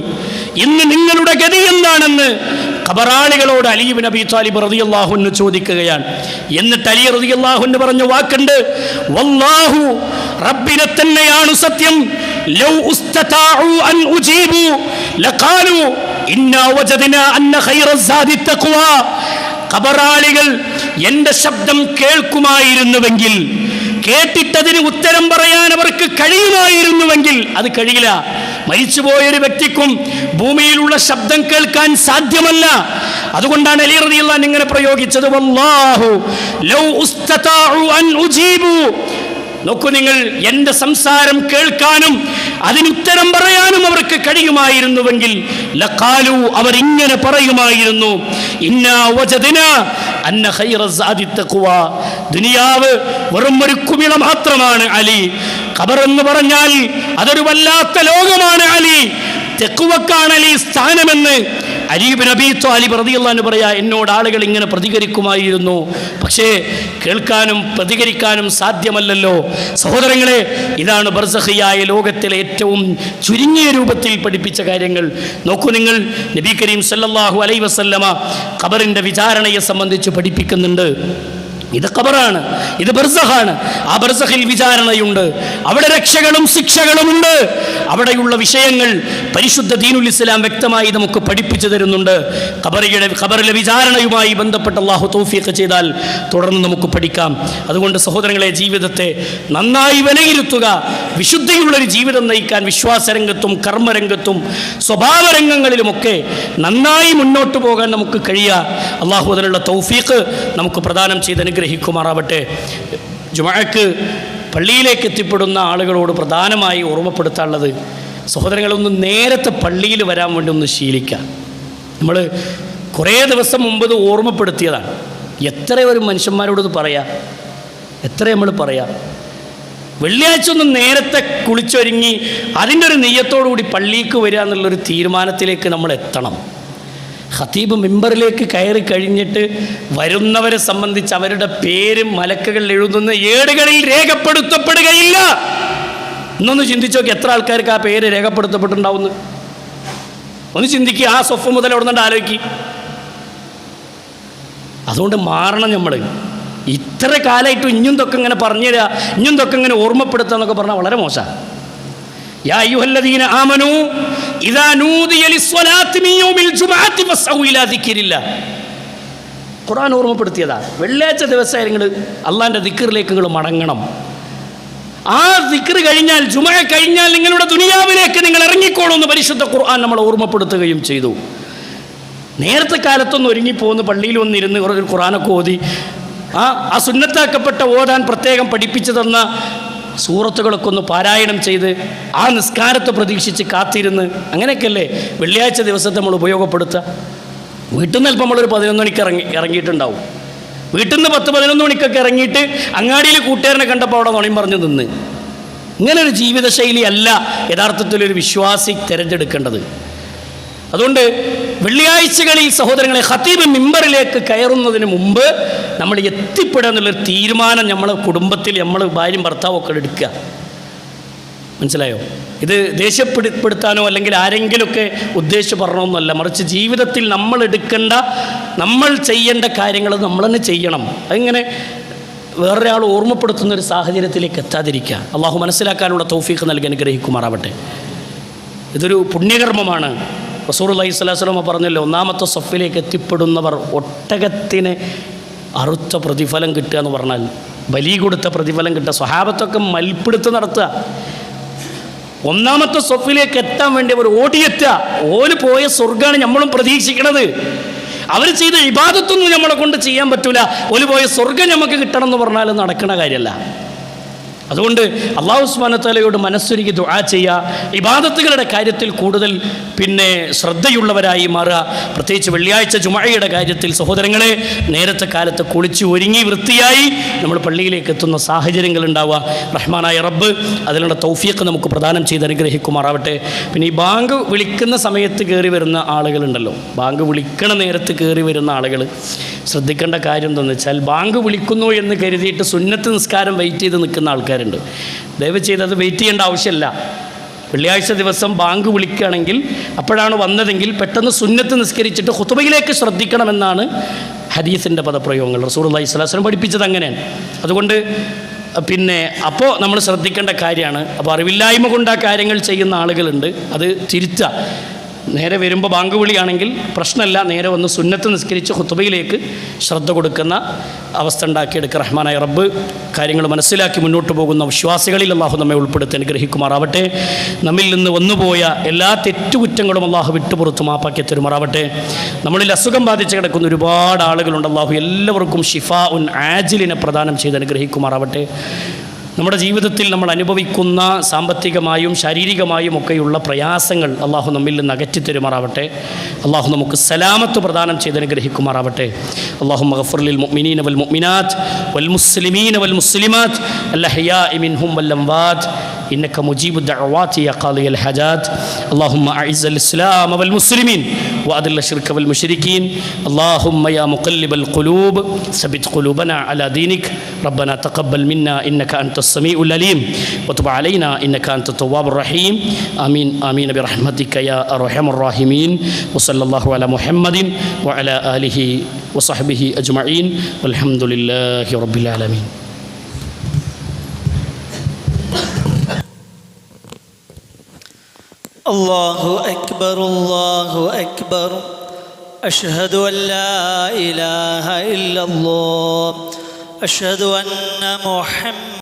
ഇന്ന് നിങ്ങളുടെ ഗതി എന്താണെന്ന് ഖബറാളികളോട് അലി ഇബ്നു അബീ ത്വാലിബ് റളിയല്ലാഹു അൻഹു ചോദിക്കുകയാണ്. എന്നിട്ട് അലി റളിയല്ലാഹു അൻഹു പറഞ്ഞ വാക്കുണ്ട്, വല്ലാഹു, റബ്ബിനെ തന്നെയാണ് സത്യം, ലൗ ഉസ്തതാഉ അൻ ഉജീബു ലഖാലു ഇന്നാ വജദ്നാ അന്ന ഖൈറസ്സാദി തഖ്വാ. ഖബറാളികൾ എൻ്റെ ശബ്ദം കേൾക്കുമായിരുന്നുവെങ്കിൽ, കേട്ടിട്ടതിന് ഉത്തരം പറയാൻ അവർക്ക് കഴിയുമായിരുന്നുവെങ്കിൽ, അത് കഴിയില്ല. മരിച്ചുപോയൊരു വ്യക്തിക്കും ഭൂമിയിലുള്ള ശബ്ദം കേൾക്കാൻ സാധ്യമല്ല. അതുകൊണ്ടാണ് അലി റളിയല്ലാഹു അൻഹു ഇങ്ങനെ പ്രയോഗിച്ചത്, വല്ലാഹു ലൗ ഉസ്തതാഉ അൻ ഉജീബു. നോക്കൂ നിങ്ങൾ, എൻ്റെ സംസാരം കേൾക്കാനും അതിനുത്തരം പറയാനും അവർക്ക് കഴിയുമായിരുന്നുവെങ്കിൽ ലഖാലു, അവർ ഇങ്ങനെ പറയുമായിരുന്നു, ഇന്നാ വജദ്നാ അന്ന ഖൈറസ്സാദി തഖ്വാ. ദുനിയാവ് വെറും ഒരു കുമിള മാത്രമാണ് അലി. ഖബർ എന്ന് പറഞ്ഞാൽ അതൊരു വല്ലാത്ത ലോകമാണ് അലി. തഖ്വക്കാണ് അലി സ്ഥാനമെന്ന് അലി ഇബ്നു അബീ ത്വാലിബ് റളിയല്ലാഹു അൻഹു പറയാ, എന്നോട് ആളുകൾ ഇങ്ങനെ പ്രതികരിക്കുമായിരുന്നു, പക്ഷേ കേൾക്കാനും പ്രതികരിക്കാനും സാധ്യമല്ലല്ലോ. സഹോദരങ്ങളെ, ഇതാണ് ബർസഖിയായ ലോകത്തിലെ ഏറ്റവും ചുരുങ്ങിയ രൂപത്തിൽ പഠിപ്പിച്ച കാര്യങ്ങൾ. നോക്കൂ നിങ്ങൾ, നബി കരീം സല്ലല്ലാഹു അലൈഹി വസല്ലമ ഖബറിൻ്റെ വിചാരണയെ സംബന്ധിച്ച് പഠിപ്പിക്കുന്നുണ്ട്. ഇത് ഖബറാണ്, ഇത് ബർസഖാണ്. ആ ബർസഖിൽ വിചാരണയുണ്ട്, അവിടെ രക്ഷകളും ശിക്ഷകളുമുണ്ട്. അവിടെയുള്ള വിഷയങ്ങൾ പരിശുദ്ധ ദീനുൽ ഇസ്ലാം വ്യക്തമായി നമുക്ക് പഠിപ്പിച്ചു തരുന്നുണ്ട്. ഖബറിലെ വിചാരണയുമായി ബന്ധപ്പെട്ട് അല്ലാഹു തൗഫീഖ് ചെയ്താൽ തുടർന്ന് നമുക്ക് പഠിക്കാം. അതുകൊണ്ട് സഹോദരങ്ങളെ, ജീവിതത്തെ നന്നായി വിലയിരുത്തുക. വിശുദ്ധിയുള്ളൊരു ജീവിതം നയിക്കാൻ വിശ്വാസരംഗത്തും കർമ്മരംഗത്തും സ്വഭാവരംഗങ്ങളിലുമൊക്കെ നന്നായി മുന്നോട്ട് പോകാൻ നമുക്ക് കഴിയുക. അല്ലാഹു അതിനുള്ള തൗഫീഖ് നമുക്ക് പ്രദാനം ചെയ്ത് അനുഗ്രഹിക്കുമാറാവട്ടെ. ജുമുഅക്ക് പള്ളിയിലേക്ക് എത്തിപ്പെടുന്ന ആളുകളോട് പ്രധാനമായി ഓർമ്മപ്പെടുത്താനുള്ളത്, സഹോദരങ്ങളൊന്ന് നേരത്തെ പള്ളിയിൽ വരാൻ വേണ്ടി ഒന്ന് ശീലിക്കുക. നമ്മൾ കുറേ ദിവസം മുമ്പ് ഇത് ഓർമ്മപ്പെടുത്തിയതാണ്. എത്ര ഒരു മനുഷ്യന്മാരോട് പറയാം, എത്ര നമ്മൾ പറയാം. വെള്ളിയാഴ്ച ഒന്ന് നേരത്തെ കുളിച്ചൊരുങ്ങി അതിൻ്റെ ഒരു നെയ്യത്തോടു കൂടി പള്ളിക്ക് വരിക എന്നുള്ളൊരു തീരുമാനത്തിലേക്ക് നമ്മൾ എത്തണം. ഖതീബ് മിമ്പറിലേക്ക് കയറി കഴിഞ്ഞിട്ട് വരുന്നവരെ സംബന്ധിച്ച് അവരുടെ പേരും മലക്കുകൾ എഴുതുന്ന ഏടുകളിൽ രേഖപ്പെടുത്തപ്പെടുകയില്ല. എന്നൊന്ന് ചിന്തിച്ചു നോക്കി, എത്ര ആൾക്കാർക്ക് ആ പേര് രേഖപ്പെടുത്തപ്പെട്ടിട്ടുണ്ടാവുന്നു? ഒന്ന് ചിന്തിക്കുക. ആ സ്വഫ് മുതൽ അവിടെ നിന്ന് ആലോചിക്കുക. അതുകൊണ്ട് മാറണം നമ്മൾ. ഇത്ര കാലമായിട്ടും ഇഞ്ഞും തൊക്കെ ഇങ്ങനെ പറഞ്ഞു തരിക, ഇഞ്ഞും തൊക്കെ ഇങ്ങനെ ഓർമ്മപ്പെടുത്തുക എന്നൊക്കെ പറഞ്ഞാൽ വളരെ മോശമാണ്. യാ അയ്യുഹല്ലദീന ആമനൂ ഇദാ നൂദിയ ലിസ്സലാത്തി മിൻ യൗമിൽ ജുമുഅത്തി ഫസ്ഔ ഇലാ ദിക്രില്ലാഹ്. ഖുർആൻ ഓർമ്മപ്പെടുത്തിയതാ. വെള്ളിയാഴ്ച ദിവസം നിങ്ങൾ അള്ളാഹിൻ്റെ ദിക്റിലേക്ക് നിങ്ങൾ മടങ്ങണം. ആ ദിക്ർ കഴിഞ്ഞാൽ, ജുമുഅ കഴിഞ്ഞാൽ നിങ്ങളുടെ ദുനിയാവിലേക്ക് നിങ്ങൾ ഇറങ്ങിക്കോളൂ എന്ന് പരിശുദ്ധ ഖുർആൻ നമ്മൾ ഓർമ്മപ്പെടുത്തുകയും ചെയ്തു. നേരത്തെ കാലത്തൊന്ന് ഒരുങ്ങിപ്പോന്ന് പള്ളിയിൽ വന്നിരുന്ന് ഒരു ഖുർആനൊക്കെ ഓതി ആ സുന്നത്താക്കപ്പെട്ട ഓതാൻ പ്രത്യേകം പഠിപ്പിച്ചു തന്ന സൂറത്തുകളൊക്കെ ഒന്ന് പാരായണം ചെയ്ത് ആ നിസ്കാരത്തെ പ്രതീക്ഷിച്ച് കാത്തിരുന്ന് അങ്ങനെയൊക്കെയല്ലേ വെള്ളിയാഴ്ച ദിവസത്തെ നമ്മൾ ഉപയോഗപ്പെടുത്തുക. വീട്ടിൽ നിന്ന് അല്പം നമ്മളൊരു 11 മണിക്ക് ഇറങ്ങിയിട്ടുണ്ടാവും. വീട്ടിൽ നിന്ന് 10-11 മണിക്കൊക്കെ ഇറങ്ങിയിട്ട് അങ്ങാടിയിൽ കൂട്ടുകാരനെ കണ്ടപ്പോൾ അവിടെ നുണയും പറഞ്ഞു നിന്ന്. ഇങ്ങനൊരു ജീവിതശൈലി അല്ല യഥാർത്ഥത്തിലൊരു വിശ്വാസി തിരഞ്ഞെടുക്കേണ്ടത്. അതുകൊണ്ട് വെള്ളിയാഴ്ചകളിൽ സഹോദരങ്ങളെ, ഖതീബ് മിമ്പറിലേക്ക് കയറുന്നതിന് മുമ്പ് നമ്മൾ എത്തിപ്പെടുക എന്നുള്ളൊരു തീരുമാനം നമ്മളെ കുടുംബത്തിൽ നമ്മൾ ഭാര്യയും ഭർത്താവും ഒക്കെ എടുക്കുക. മനസ്സിലായോ? ഇത് ദേഷ്യപ്പെടുത്താനോ അല്ലെങ്കിൽ ആരെങ്കിലുമൊക്കെ ഉദ്ദേശിച്ച് പറഞ്ഞൊന്നുമല്ല, മറിച്ച് ജീവിതത്തിൽ നമ്മൾ എടുക്കേണ്ട, നമ്മൾ ചെയ്യേണ്ട കാര്യങ്ങൾ നമ്മൾ തന്നെ ചെയ്യണം. അതിങ്ങനെ വേറൊരാൾ ഓർമ്മപ്പെടുത്തുന്നൊരു സാഹചര്യത്തിലേക്ക് എത്താതിരിക്കുക. അള്ളാഹു മനസ്സിലാക്കാനുള്ള തൗഫീഖ് നൽകി അനുഗ്രഹിക്കുമാറാവട്ടെ. ഇതൊരു പുണ്യകർമ്മമാണ്. റസൂലുള്ളാഹി സ്വല്ലല്ലാഹു അലൈഹി വസല്ലം പറഞ്ഞല്ലോ, ഒന്നാമത്തെ സഫിലേക്ക് എത്തിപ്പെടുന്നവർ ഒട്ടകത്തിന് അറുത്ത പ്രതിഫലം കിട്ടുക എന്ന് പറഞ്ഞാൽ, ബലി കൊടുത്ത പ്രതിഫലം കിട്ടുക. സ്വഹാബത്തൊക്കെ മൽപ്പിടുത്ത് നടത്തുക. ഒന്നാമത്തെ സഫിലേക്ക് എത്താൻ വേണ്ടി അവർ ഓടിയെത്തുക. ഓല് പോയ സ്വർഗ്ഗമാണ് നമ്മളും പ്രതീക്ഷിക്കണത്. അവർ ചെയ്ത ഇബാദത്തൊന്നും നമ്മളെ കൊണ്ട് ചെയ്യാൻ പറ്റൂല. ഓല് പോയ സ്വർഗ്ഗം നമുക്ക് കിട്ടണം എന്ന് പറഞ്ഞാൽ നടക്കണ കാര്യമല്ല. അതുകൊണ്ട് അല്ലാഹു സുബ്ഹാനഹു വ തആലയോട് മനസ്സൊരുക്കി ദുആ ചെയ്യുക. ഇബാദത്തുകളുടെ കാര്യത്തിൽ കൂടുതൽ ശ്രദ്ധയുള്ളവരായി മാറുക. പ്രത്യേകിച്ച് വെള്ളിയാഴ്ച ജുമുഅയുടെ കാര്യത്തിൽ സഹോദരങ്ങളെ, നേരത്തെ കാലത്ത് കുളിച്ച് ഒരുങ്ങി വൃത്തിയായി നമ്മൾ പള്ളിയിലേക്ക് എത്തുന്ന സാഹചര്യങ്ങൾ ഉണ്ടാവുക. റഹ്മാനായ റബ്ബ് അതിനുള്ള തൗഫീഖ് നമുക്ക് പ്രദാനം ചെയ്ത് അനുഗ്രഹിക്കുമാറാവട്ടെ. പിന്നെ ഈ ബാങ്ക് വിളിക്കുന്ന സമയത്ത് കയറി വരുന്ന ആളുകളുണ്ടല്ലോ, ബാങ്ക് വിളിക്കണ നേരത്ത് കയറി വരുന്ന ആളുകൾ ശ്രദ്ധിക്കേണ്ട കാര്യം എന്താണെന്ന് വെച്ചാൽ, ബാങ്ക് വിളിക്കുന്നു എന്ന് കരുതിയിട്ട് സുന്നത്ത് നിസ്കാരം വെയിറ്റ് ചെയ്ത് നിൽക്കുന്ന ആൾക്കാരുണ്ട്. ദയവ് ചെയ്ത് അത് വെയിറ്റ് ചെയ്യേണ്ട ആവശ്യമില്ല. വെള്ളിയാഴ്ച ദിവസം ബാങ്ക് വിളിക്കുകയാണെങ്കിൽ അപ്പോഴാണ് വന്നതെങ്കിൽ പെട്ടെന്ന് സുന്നത്ത് നിസ്കരിച്ചിട്ട് ഖുതുബയിലേക്ക് ശ്രദ്ധിക്കണമെന്നാണ് ഹദീസിൻ്റെ പദപ്രയോഗങ്ങൾ. റസൂലുള്ളാഹി സ്വല്ലല്ലാഹു അലൈഹി വസല്ലം പഠിപ്പിച്ചത് അങ്ങനെയാണ്. അതുകൊണ്ട് അപ്പോൾ നമ്മൾ ശ്രദ്ധിക്കേണ്ട കാര്യമാണ്. അപ്പോൾ അറിവില്ലായ്മ കൊണ്ട് ആ കാര്യങ്ങൾ ചെയ്യുന്ന ആളുകളുണ്ട്, അത് തിരുത്തുക. നേരെ വരുമ്പോൾ ബാങ്ക് വിളിയാണെങ്കിൽ പ്രശ്നമല്ല, നേരെ വന്ന് സുന്നത്ത് നിസ്കരിച്ച് ഖുതുബയിലേക്ക് ശ്രദ്ധ കൊടുക്കുന്ന അവസ്ഥ ഉണ്ടാക്കിയെടുക്കുക. റഹ്മാനായ റബ്ബ് കാര്യങ്ങൾ മനസ്സിലാക്കി മുന്നോട്ട് പോകുന്ന വിശ്വാസികളിൽ അള്ളാഹു നമ്മെ ഉൾപ്പെടുത്തി അനുഗ്രഹിക്കുമാറാവട്ടെ. നമ്മിൽ നിന്ന് വന്നുപോയ എല്ലാ തെറ്റുകുറ്റങ്ങളും അള്ളാഹു വിട്ടുപുറത്ത് മാപ്പാക്കി തരുമാറാവട്ടെ. നമ്മളിൽ അസുഖം ബാധിച്ച് കിടക്കുന്ന ഒരുപാട് ആളുകളുണ്ട്. അള്ളാഹു എല്ലാവർക്കും ഷിഫാഉൻ ആജിലിനെ പ്രദാനം ചെയ്ത് അനുഗ്രഹിക്കുമാറാവട്ടെ. നമ്മുടെ ജീവിതത്തിൽ നമ്മൾ അനുഭവിക്കുന്ന സാമ്പത്തികമായും ശാരീരികമായും ഒക്കെയുള്ള പ്രയാസങ്ങൾ അള്ളാഹു നമ്മിൽ നിന്ന് അകറ്റിത്തരുമാറാവട്ടെ. അള്ളാഹു നമുക്ക് സലാമത്ത് പ്രദാനം ചെയ്ത് അനുഗ്രഹിക്കുമാറാവട്ടെ. അല്ലാഹുമ്മ ഗഫിർ ലിൽ മുഅ്മിനീന വൽ മുഅ്മിനാത്ത് വൽ മുസ്ലിമീന വൽ മുസ്ലിമാത്ത് അൽ അഹ്യാഇ മിൻഹും വൽ അംവാത്ത് إنك مجيب الدعوات يا قاضي الحاجات. اللهم أعز الإسلام والمسلمين وأذل الشرك والمشركين. اللهم يا مقلب القلوب ثبت قلوبنا على دينك. ربنا تقبل منا إنك أنت السميع العليم وتب علينا إنك أنت التواب الرحيم. آمين آمين برحمتك يا أرحم الراحمين. وصلى الله على محمد وعلى آله وصحبه أجمعين والحمد لله رب العالمين. الله أكبر الله أكبر أشهد أن لا إله إلا الله أشهد أن محمد